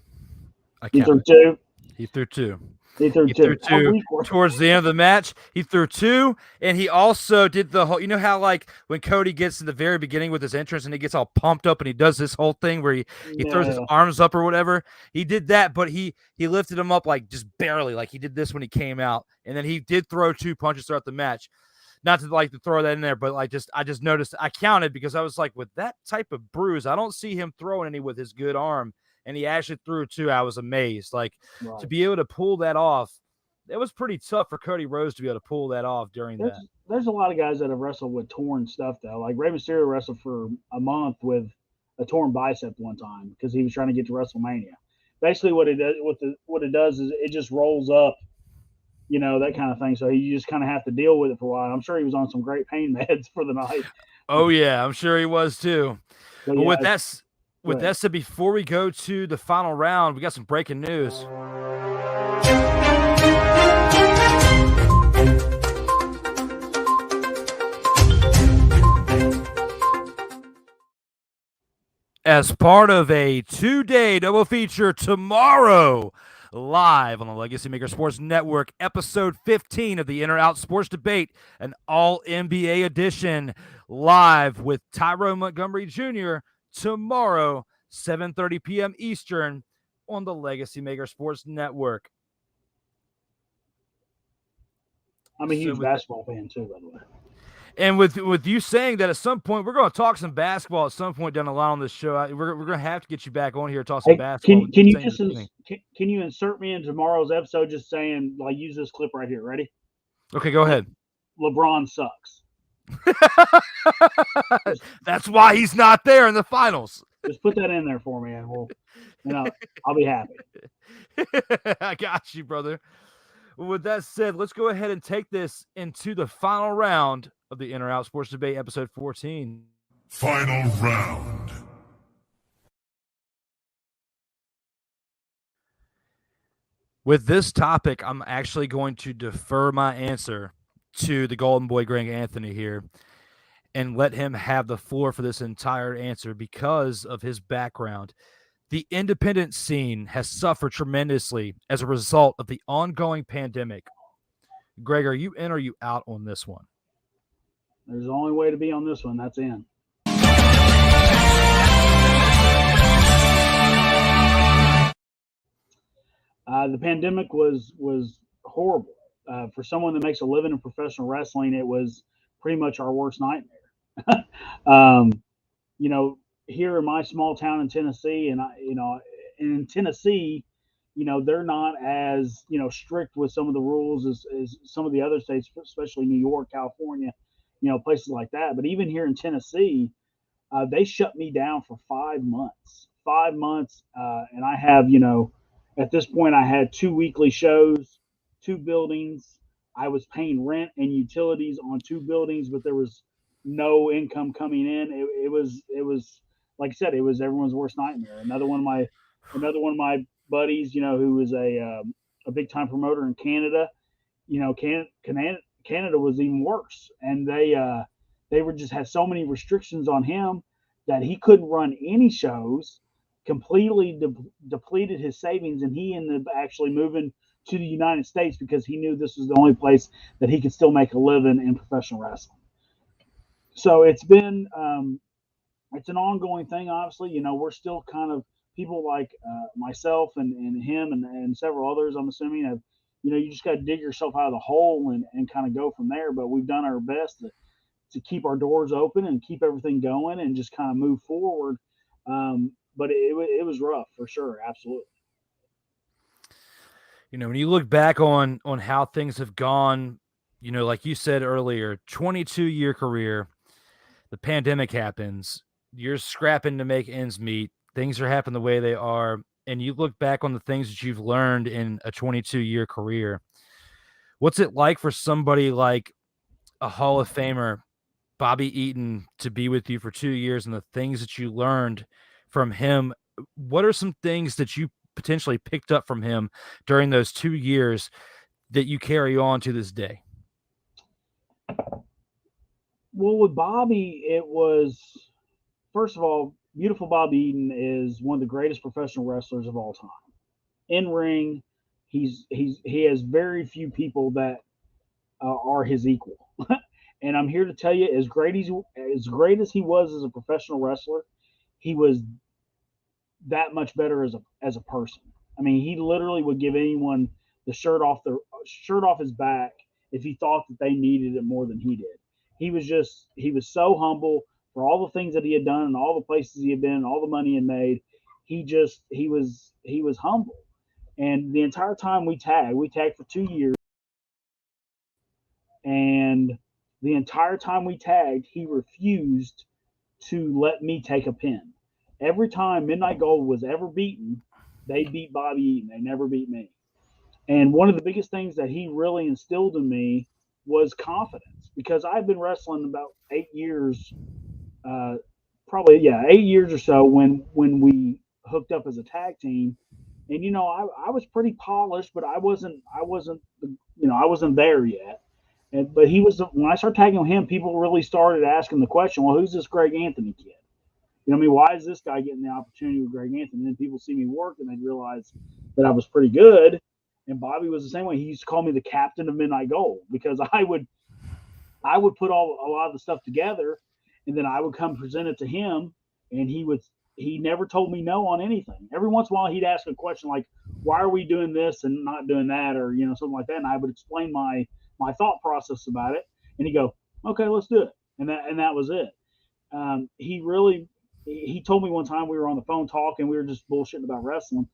[SPEAKER 4] He threw 2.
[SPEAKER 3] He threw 2.
[SPEAKER 4] He threw two.
[SPEAKER 3] Towards the end of the match. He threw 2, and he also did the whole. You know how like when Cody gets in the very beginning with his entrance and he gets all pumped up and he does this whole thing where he throws his arms up or whatever. He did that, but he lifted him up like just barely. Like he did this when he came out, and then he did throw 2 punches throughout the match. Not to throw that in there, but I just noticed. I counted because I was like, with that type of bruise, I don't see him throwing any with his good arm. And he actually threw 2. I was amazed. Like, to be able to pull that off, it was pretty tough for Cody Rhodes to be able to pull that off during that.
[SPEAKER 4] There's a lot of guys that have wrestled with torn stuff, though. Like Rey Mysterio wrestled for a month with a torn bicep one time because he was trying to get to WrestleMania. Basically, what it does is it just rolls up, you know, that kind of thing. So you just kind of have to deal with it for a while. I'm sure he was on some great pain meds for the night.
[SPEAKER 3] Oh, yeah, I'm sure he was, too.
[SPEAKER 4] So,
[SPEAKER 3] but
[SPEAKER 4] yeah,
[SPEAKER 3] with that said, before we go to the final round, we got some breaking news. As part of a 2-day double feature tomorrow, live on the LegacyMaker Sports Network, episode 15 of the In or Out Sports Debate, an all-NBA edition, live with Tyrone Montgomery Jr., tomorrow, 7:30 p.m. Eastern on the LegacyMaker Sports Network.
[SPEAKER 4] I'm a huge basketball fan too, by the way.
[SPEAKER 3] And with you saying that at some point, we're going to talk some basketball at some point down the line on this show. We're going to have to get you back on here to talk some basketball.
[SPEAKER 4] Can you insert me in tomorrow's episode just saying, like, use this clip right here? Ready?
[SPEAKER 3] Okay, go ahead.
[SPEAKER 4] LeBron sucks.
[SPEAKER 3] That's why he's not there in the finals.
[SPEAKER 4] Just put that in there for me, and I'll be happy.
[SPEAKER 3] I got you, brother. Well, with that said, let's go ahead and take this into the final round of the In or Out Sports Debate, episode 14.
[SPEAKER 5] Final round.
[SPEAKER 3] With this topic, I'm actually going to defer my answer to the Golden Boy Greg Anthony here and let him have the floor for this entire answer because of his background. The independent scene has suffered tremendously as a result of the ongoing pandemic. Greg, are you in or are you out on this one?
[SPEAKER 4] There's the only way to be on this one. That's in. The pandemic was horrible. For someone that makes a living in professional wrestling, it was pretty much our worst nightmare. You know, here in my small town in Tennessee, and in Tennessee, you know, they're not as, you know, strict with some of the rules as some of the other states, especially New York, California, you know, places like that. But even here in Tennessee, they shut me down for 5 months. 5 months, and I have, you know, at this point, I had 2 weekly shows, 2 buildings. I was paying rent and utilities on 2 buildings, but there was no income coming in. It was like I said, it was everyone's worst nightmare. Another one of my buddies, you know, who was a big time promoter in Canada. You know, Canada was even worse, and they were just had so many restrictions on him that he couldn't run any shows. Completely depleted his savings, and he ended up actually moving to the United States because he knew this was the only place that he could still make a living in professional wrestling. So it's been it's an ongoing thing. Obviously, you know, we're still kind of people like myself and him and several others, I'm assuming, have, you know, you just got to dig yourself out of the hole and kind of go from there. But we've done our best to keep our doors open and keep everything going and just kind of move forward. but it was rough for sure. Absolutely.
[SPEAKER 3] You know, when you look back on how things have gone, you know, like you said earlier, 22-year career, the pandemic happens, you're scrapping to make ends meet, things are happening the way they are, and you look back on the things that you've learned in a 22-year career. What's it like for somebody like a Hall of Famer, Bobby Eaton, to be with you for 2 years and the things that you learned from him? What are some things that you potentially picked up from him during those 2 years that you carry on to this day?
[SPEAKER 4] Well, with Bobby, it was, first of all, beautiful Bobby Eaton is one of the greatest professional wrestlers of all time. In ring, he has very few people that are his equal. And I'm here to tell you, as great as he was as a professional wrestler, he was that much better as a person. I mean, he literally would give anyone the shirt off his back if he thought that they needed it more than he did. He was so humble for all the things that he had done and all the places he had been and all the money he had made. He was humble. And the entire time we tagged for 2 years. And the entire time we tagged, he refused to let me take a pin. Every time Midnight Gold was ever beaten, they beat Bobby Eaton. They never beat me. And one of the biggest things that he really instilled in me was confidence, because I've been wrestling about 8 years, 8 years or so when we hooked up as a tag team. And, you know, I was pretty polished, but I wasn't there yet. But he was, when I started tagging him, people really started asking the question, well, who's this Greg Anthony kid? You know what I mean? Why is this guy getting the opportunity with Greg Anthony? And then people see me work and they realize that I was pretty good. And Bobby was the same way. He used to call me the captain of Midnight Gold, because I would put a lot of the stuff together, and then I would come present it to him, and he never told me no on anything. Every once in a while he'd ask a question like, why are we doing this and not doing that, or, you know, something like that. And I would explain my thought process about it, and he'd go, okay, let's do it. And that was it. He told me one time, we were on the phone talking, we were just bullshitting about wrestling.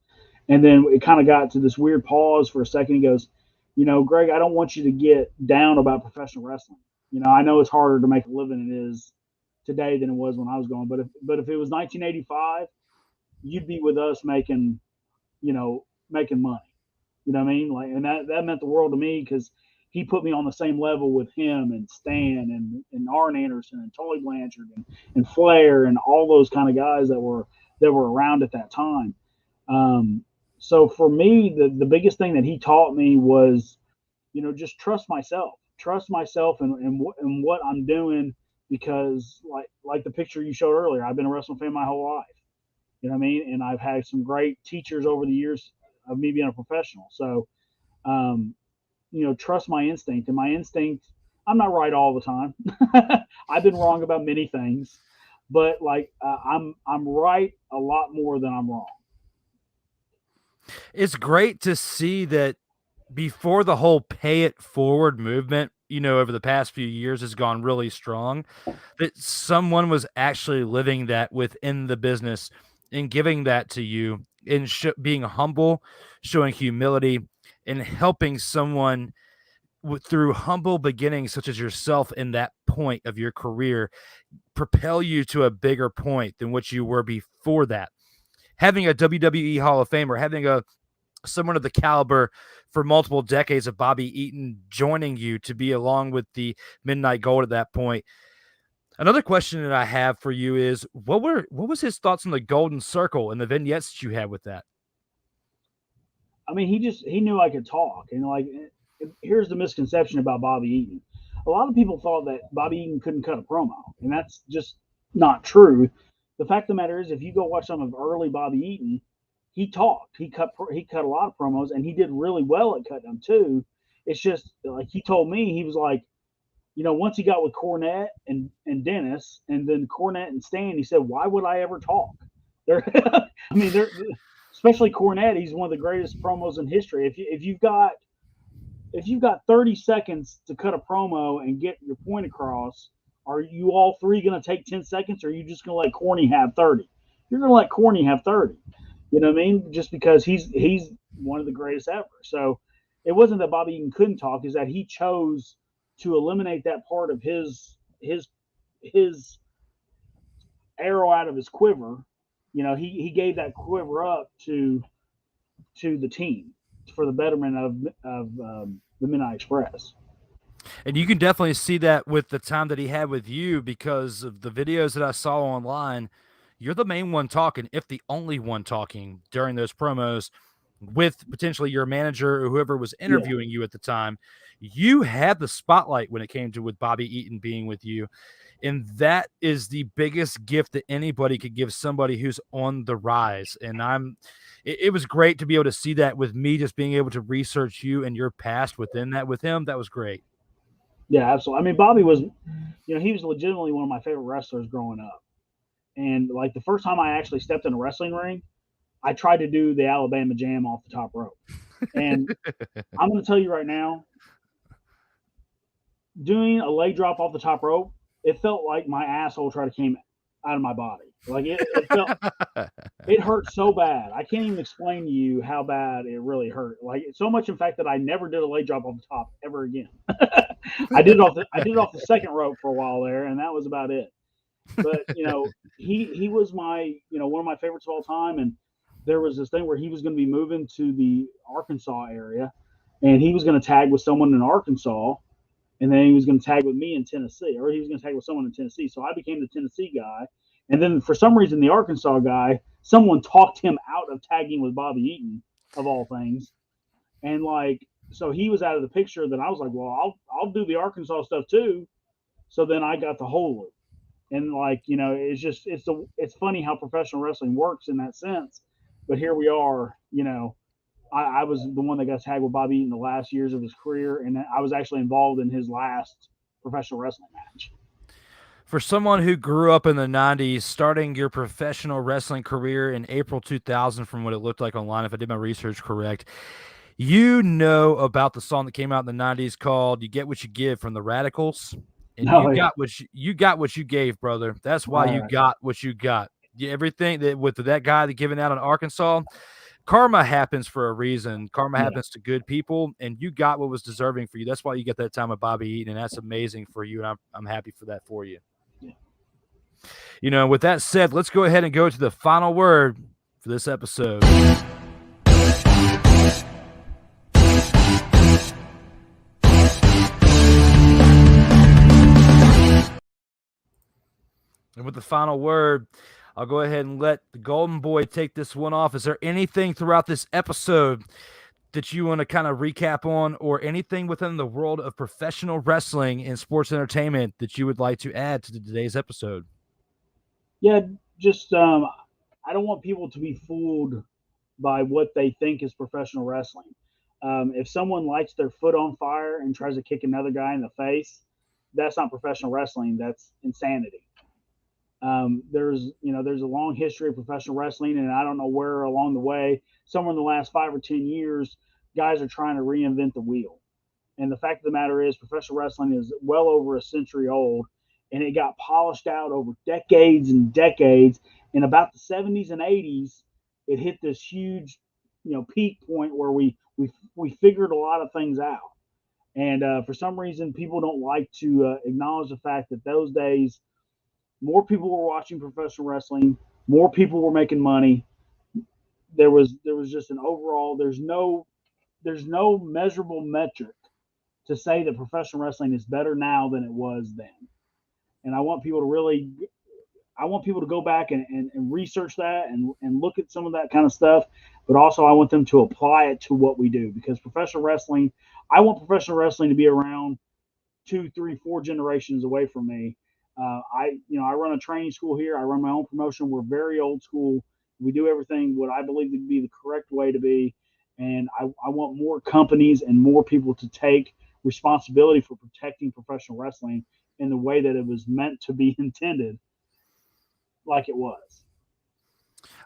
[SPEAKER 4] And then it kind of got to this weird pause for a second. He goes, you know, Greg, I don't want you to get down about professional wrestling. You know, I know it's harder to make a living than it is today than it was when I was going. But if it was 1985, you'd be with us making money. You know what I mean? Like, and that meant the world to me, because he put me on the same level with him and Stan and Arn Anderson and Tully Blanchard and Flair and all those kind of guys that were around at that time. So for me, the biggest thing that he taught me was, you know, just trust myself and what I'm doing, because like the picture you showed earlier, I've been a wrestling fan my whole life, you know what I mean? And I've had some great teachers over the years of me being a professional. So, you know, trust my instinct, and my instinct, I'm not right all the time. I've been wrong about many things, but I'm right a lot more than I'm wrong.
[SPEAKER 3] It's great to see that before the whole pay it forward movement, you know, over the past few years has gone really strong, that someone was actually living that within the business and giving that to you, in being humble, showing humility, and helping someone through humble beginnings such as yourself in that point of your career propel you to a bigger point than what you were before that. Having a WWE Hall of Famer, having someone of the caliber for multiple decades of Bobby Eaton joining you to be along with the Midnight Gold at that point. Another question that I have for you is, what was his thoughts on the Golden Circle and the vignettes that you had with that?
[SPEAKER 4] I mean, he knew I could talk, and here's the misconception about Bobby Eaton. A lot of people thought that Bobby Eaton couldn't cut a promo, and that's just not true. The fact of the matter is, if you go watch some of early Bobby Eaton, he talked. He cut a lot of promos, and he did really well at cutting them too. It's just like he told me, he was like, you know, once he got with Cornette and Dennis, and then Cornette and Stan, he said, why would I ever talk? Especially Cornette, he's one of the greatest promos in history. If you've got 30 seconds to cut a promo and get your point across, are you all three going to take 10 seconds, or are you just going to let Corny have 30? you're going to let Corny have 30. You know what I mean? Just because he's one of the greatest ever. So it wasn't that Bobby Eaton couldn't talk, is that he chose to eliminate that part of his arrow out of his quiver. You know, he gave that quiver up to the team for the betterment of the Midnight Express.
[SPEAKER 3] And you can definitely see that with the time that he had with you, because of the videos that I saw online. You're the main one talking, if the only one talking during those promos, with potentially your manager or whoever was interviewing you at the time. You had the spotlight when it came to with Bobby Eaton being with you. And that is the biggest gift that anybody could give somebody who's on the rise. And it was great to be able to see that with me, just being able to research you and your past within that with him. That was great.
[SPEAKER 4] Yeah, absolutely. I mean, Bobby was, he was legitimately one of my favorite wrestlers growing up. And like the first time I actually stepped in a wrestling ring, I tried to do the Alabama Jam off the top rope. And I'm going to tell you right now, doing a leg drop off the top rope, it felt like my asshole came out of my body. Like it felt, it hurt so bad. I can't even explain to you how bad it really hurt. Like so much, in fact, that I never did a leg drop off the top ever again. I did it off the second rope for a while there, and that was about it. But he was my one of my favorites of all time. And there was this thing where he was going to be moving to the Arkansas area, and he was going to tag with someone in Arkansas, and then he was going to tag with me in Tennessee, or he was going to tag with someone in Tennessee. So I became the Tennessee guy. And then for some reason, the Arkansas guy, someone talked him out of tagging with Bobby Eaton, of all things. And so he was out of the picture. Then I was like, well, I'll do the Arkansas stuff too. So then I got the whole loop. And it's funny how professional wrestling works in that sense. But here we are, I was the one that got tagged with Bobby Eaton the last years of his career. And I was actually involved in his last professional wrestling match.
[SPEAKER 3] For someone who grew up in the 90s, starting your professional wrestling career in April 2000, from what it looked like online, if I did my research correct, you know about the song that came out in the 90s called "You Get What You Give" from the Radicals. And you got what you gave, brother. That's why you got what you got. Everything that with that guy that giving out in Arkansas, karma happens for a reason. Karma happens to good people, and you got what was deserving for you. That's why you get that time with Bobby Eaton, and that's amazing for you, and I'm happy for that for you. With that said, let's go ahead and go to the final word for this episode. And with the final word, I'll go ahead and let the Golden Boy take this one off. Is there anything throughout this episode that you want to kind of recap on, or anything within the world of professional wrestling and sports entertainment that you would like to add to today's episode?
[SPEAKER 4] Yeah, just I don't want people to be fooled by what they think is professional wrestling. If someone lights their foot on fire and tries to kick another guy in the face, that's not professional wrestling. That's insanity. There's a long history of professional wrestling, and I don't know where along the way, somewhere in the last 5 or 10 years, guys are trying to reinvent the wheel. And the fact of the matter is, professional wrestling is well over a century old, and it got polished out over decades and decades. In about the 70s and 80s, it hit this huge, peak point where we figured a lot of things out. And for some reason, people don't like to acknowledge the fact that those days, more people were watching professional wrestling, more people were making money. There was just an overall, there's no measurable metric to say that professional wrestling is better now than it was then. And I want people to go back and research that and look at some of that kind of stuff. But also I want them to apply it to what we do, because I want professional wrestling to be around 2, 3, 4 generations away from me. I run a training school here. I run my own promotion. We're very old school. We do everything what I believe to be the correct way to be. And I want more companies and more people to take responsibility for protecting professional wrestling in the way that it was meant to be intended, like it was.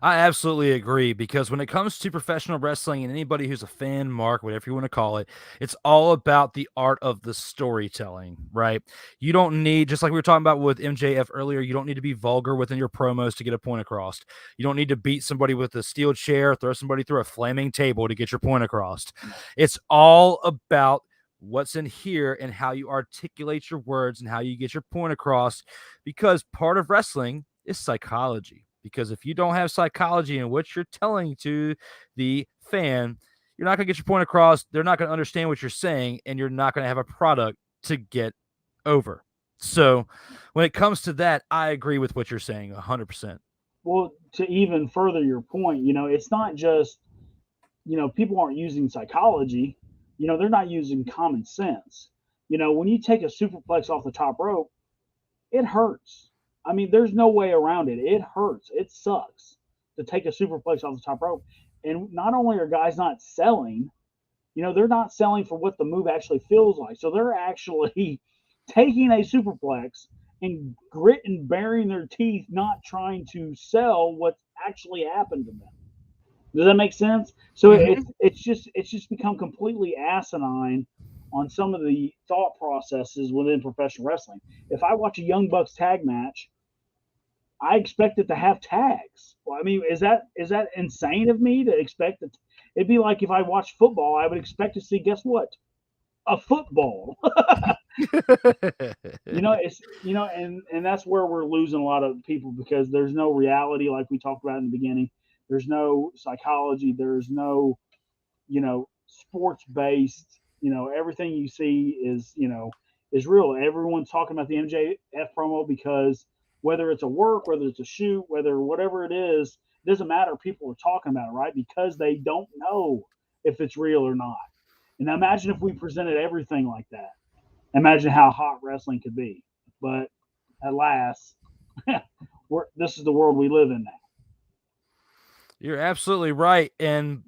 [SPEAKER 3] I absolutely agree, because when it comes to professional wrestling and anybody who's a fan, Mark, whatever you want to call it, it's all about the art of the storytelling, right? You don't need, just like we were talking about with MJF earlier, you don't need to be vulgar within your promos to get a point across. You don't need to beat somebody with a steel chair, throw somebody through a flaming table to get your point across. It's all about what's in here and how you articulate your words and how you get your point across, because part of wrestling is psychology. Because if you don't have psychology in what you're telling to the fan, you're not going to get your point across. They're not going to understand what you're saying, and you're not going to have a product to get over. So when it comes to that, I agree with what you're saying 100%.
[SPEAKER 4] Well, to even further your point, it's not just, people aren't using psychology. They're not using common sense. When you take a superplex off the top rope, it hurts. I mean, there's no way around it. It hurts. It sucks to take a superplex off the top rope. And not only are guys not selling, they're not selling for what the move actually feels like. So they're actually taking a superplex and grit and baring their teeth, not trying to sell what's actually happened to them. Does that make sense? So it's just become completely asinine on some of the thought processes within professional wrestling. If I watch a Young Bucks tag match, I expect it to have tags. Well, I mean, is that insane of me to expect it? It'd be like if I watched football, I would expect to see, guess what? A football. And that's where we're losing a lot of people, because there's no reality, like we talked about in the beginning. There's no psychology. There's no, sports based. Everything you see is real. Everyone's talking about the MJF promo because whether it's a work, whether it's a shoot, whatever it is, it doesn't matter. People are talking about it, right? Because they don't know if it's real or not. And imagine if we presented everything like that. Imagine how hot wrestling could be. But alas, this is the world we live in now.
[SPEAKER 3] You're absolutely right. And,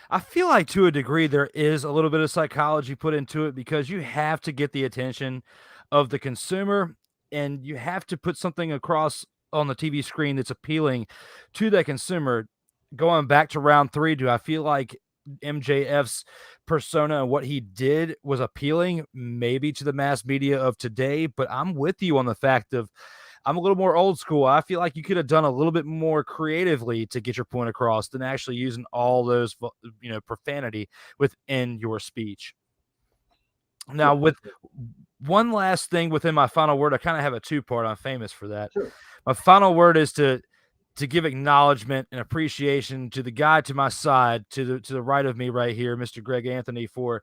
[SPEAKER 3] I feel like to a degree there is a little bit of psychology put into it, because you have to get the attention of the consumer, and you have to put something across on the TV screen that's appealing to that consumer. Going back to round 3, do I feel like MJF's persona and what he did was appealing maybe to the mass media of today? But I'm with you on the fact of, I'm a little more old school. I feel like you could have done a little bit more creatively to get your point across than actually using all those, profanity within your speech. Now, with one last thing within my final word, I kind of have a 2-part. I'm famous for that.
[SPEAKER 4] Sure.
[SPEAKER 3] My final word is to give acknowledgement and appreciation to the guy to my side, to the right of me right here, Mr. Greg Anthony, for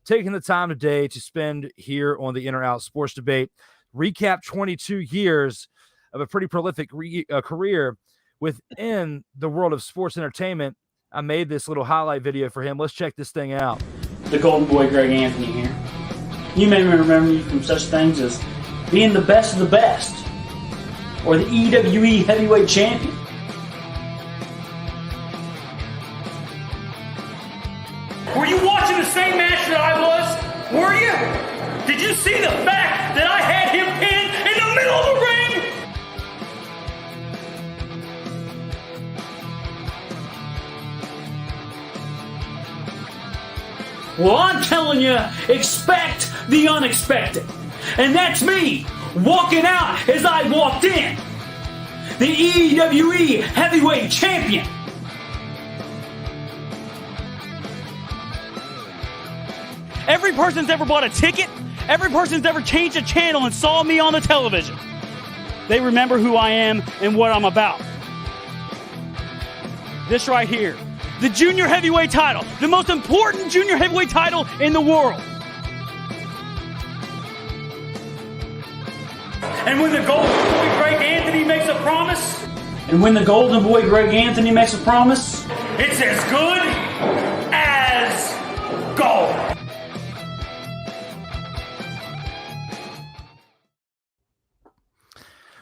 [SPEAKER 3] taking the time today to spend here on the In or Out Sports Debate, recap 22 years of a pretty prolific career within the world of sports entertainment. I made this little highlight video for him. Let's check this thing out.
[SPEAKER 8] The Golden Boy Greg Anthony here. You may remember me from such things as being the best of the best, or the EWE Heavyweight Champion.
[SPEAKER 9] Were you watching the same match that I was? Were you? Did you see the fact that I had him pinned in the middle of the ring?
[SPEAKER 8] Well, I'm telling you, expect the unexpected. And that's me, walking out as I walked in. The EWE Heavyweight Champion.
[SPEAKER 9] Every person's ever bought a ticket, every person's ever changed a channel and saw me on the television. They remember who I am and what I'm about. This right here, the junior heavyweight title, the most important junior heavyweight title in the world. And when the Golden Boy Greg Anthony makes a promise, it's as good as gold.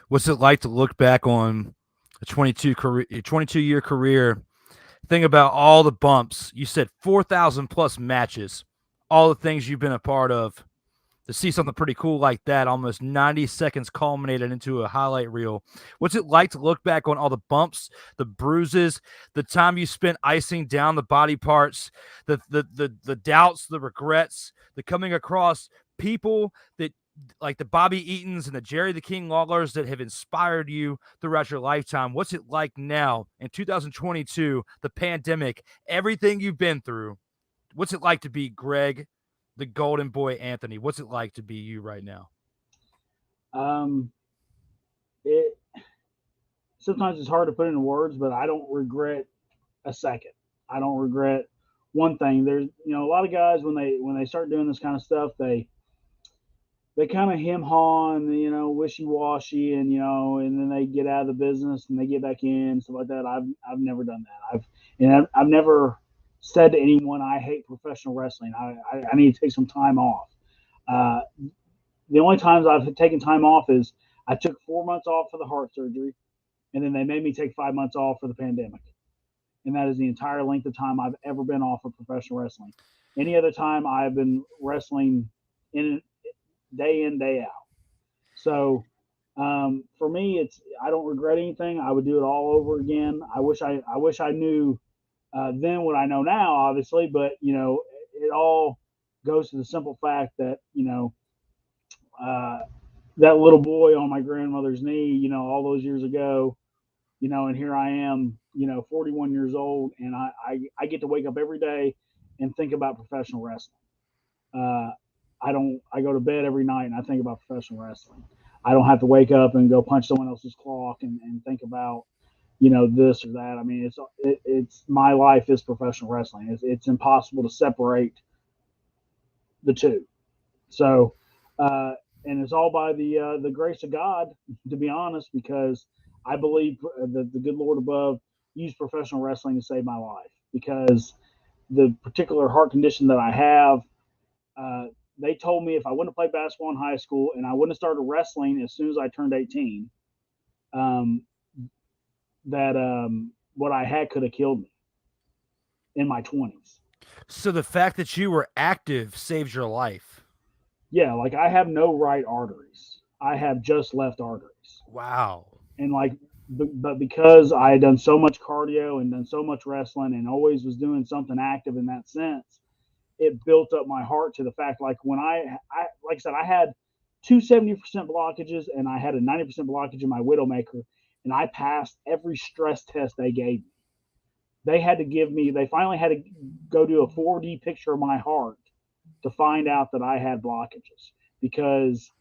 [SPEAKER 3] What's it like to look back on a 22-year career? Think about all the bumps. You said 4,000 plus matches, all the things you've been a part of. to see something pretty cool like that, almost 90 seconds culminated into a highlight reel. What's it like to look back on all the bumps, the bruises, the time you spent icing down the body parts, the doubts, the regrets, the coming across people that like the Bobby Eatons and the Jerry the King Lawlers that have inspired you throughout your lifetime? What's it like now in 2022, the pandemic, everything you've been through? What's it like to be Greg, the Golden Boy Anthony? What's it like to be you right now?
[SPEAKER 4] It sometimes it's hard to put into words, but I don't regret a second. I don't regret one thing. There's, a lot of guys when they start doing this kind of stuff, they kind of hem-haw and, wishy-washy and, and then they get out of the business and they get back in, stuff like that. I've never done that. I've never said to anyone, I hate professional wrestling. I need to take some time off. The only times I've taken time off is I took 4 months off for the heart surgery, and then they made me take 5 months off for the pandemic. And that is the entire length of time I've ever been off of professional wrestling. Any other time I've been wrestling in, day out. So for me, I don't regret anything. I would do it all over again. I wish I knew then what I know now, obviously, but it all goes to the simple fact that that little boy on my grandmother's knee, all those years ago, and here I am, 41 years old, and I get to wake up every day and think about professional wrestling. I go to bed every night and I think about professional wrestling. I don't have to wake up and go punch someone else's clock and think about, this or that. I mean, it's my life is professional wrestling. It's impossible to separate the two. So, and it's all by the grace of God, to be honest, because I believe that the good Lord above used professional wrestling to save my life, because the particular heart condition that I have, they told me if I wouldn't have played basketball in high school and I wouldn't have started wrestling as soon as I turned 18, that what I had could have killed me in my 20s.
[SPEAKER 3] So the fact that you were active saved your life.
[SPEAKER 4] Yeah, like I have no right arteries. I have just left arteries.
[SPEAKER 3] Wow.
[SPEAKER 4] And but because I had done so much cardio and done so much wrestling and always was doing something active in that sense, it built up my heart to the fact, like when I like I said, I had 270% blockages and I had a 90% blockage in my Widowmaker, and I passed every stress test they gave me. They finally had to go do a 4D picture of my heart to find out that I had blockages, because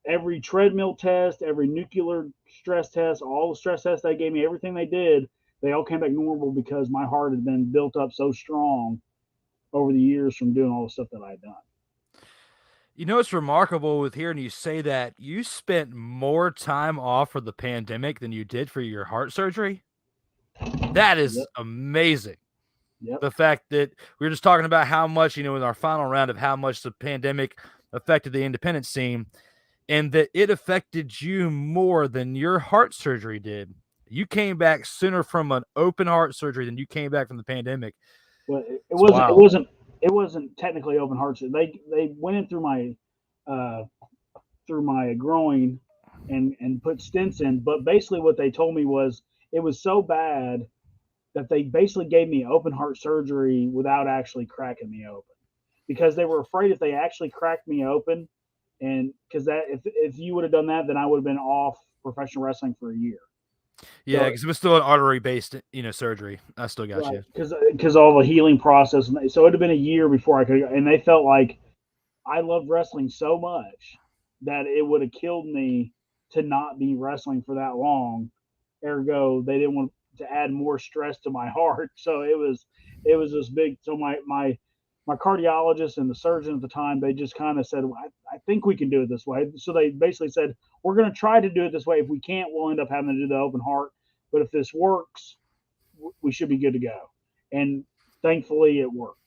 [SPEAKER 4] every treadmill test, every nuclear stress test, all the stress tests they gave me, everything they did, they all came back normal because my heart had been built up so strong over the years from doing all the stuff that I had done.
[SPEAKER 3] It's remarkable with hearing you say that you spent more time off for the pandemic than you did for your heart surgery. That is amazing.
[SPEAKER 4] Yep.
[SPEAKER 3] The fact that we were just talking about how much, in our final round of how much the pandemic affected the independent scene, and that it affected you more than your heart surgery did. You came back sooner from an open heart surgery than you came back from the pandemic.
[SPEAKER 4] Well, it wasn't technically open heart surgery. They went in through my groin and put stents in, but basically what they told me was it was so bad that they basically gave me open heart surgery without actually cracking me open, because they were afraid if they actually cracked me open, and because that if you would have done that, then I would have been off professional wrestling for a year.
[SPEAKER 3] Yeah, because it was still an artery-based, surgery. I still got you.
[SPEAKER 4] Because all the healing process, so it would have been a year before I could. And they felt like I loved wrestling so much that it would have killed me to not be wrestling for that long. Ergo, they didn't want to add more stress to my heart. So it was this big. So my cardiologist and the surgeon at the time, they just kind of said, well, I think we can do it this way. So they basically said, we're going to try to do it this way. If we can't, we'll end up having to do the open heart. But if this works, we should be good to go. And thankfully it worked.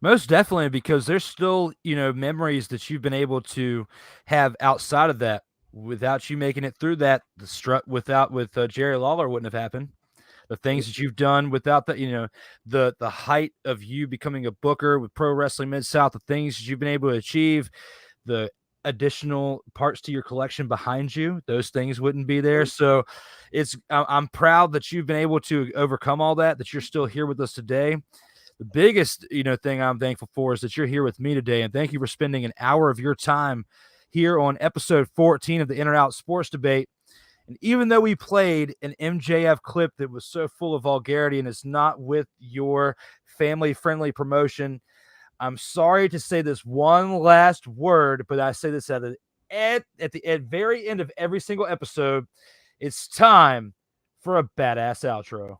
[SPEAKER 3] Most definitely, because there's still, memories that you've been able to have outside of that. Without you making it through that, with Jerry Lawler wouldn't have happened. the things that you've done without the height of you becoming a booker with Pro Wrestling Mid-South, the things that you've been able to achieve, the additional parts to your collection behind you, those things wouldn't be there. So I'm proud that you've been able to overcome all that you're still here with us today. The biggest, thing I'm thankful for is that you're here with me today, and thank you for spending an hour of your time here on episode 14 of the In or Out Sports Debate. And even though we played an MJF clip that was so full of vulgarity and it's not with your family-friendly promotion, I'm sorry to say this one last word, but I say this at the very end of every single episode. It's time for a badass outro.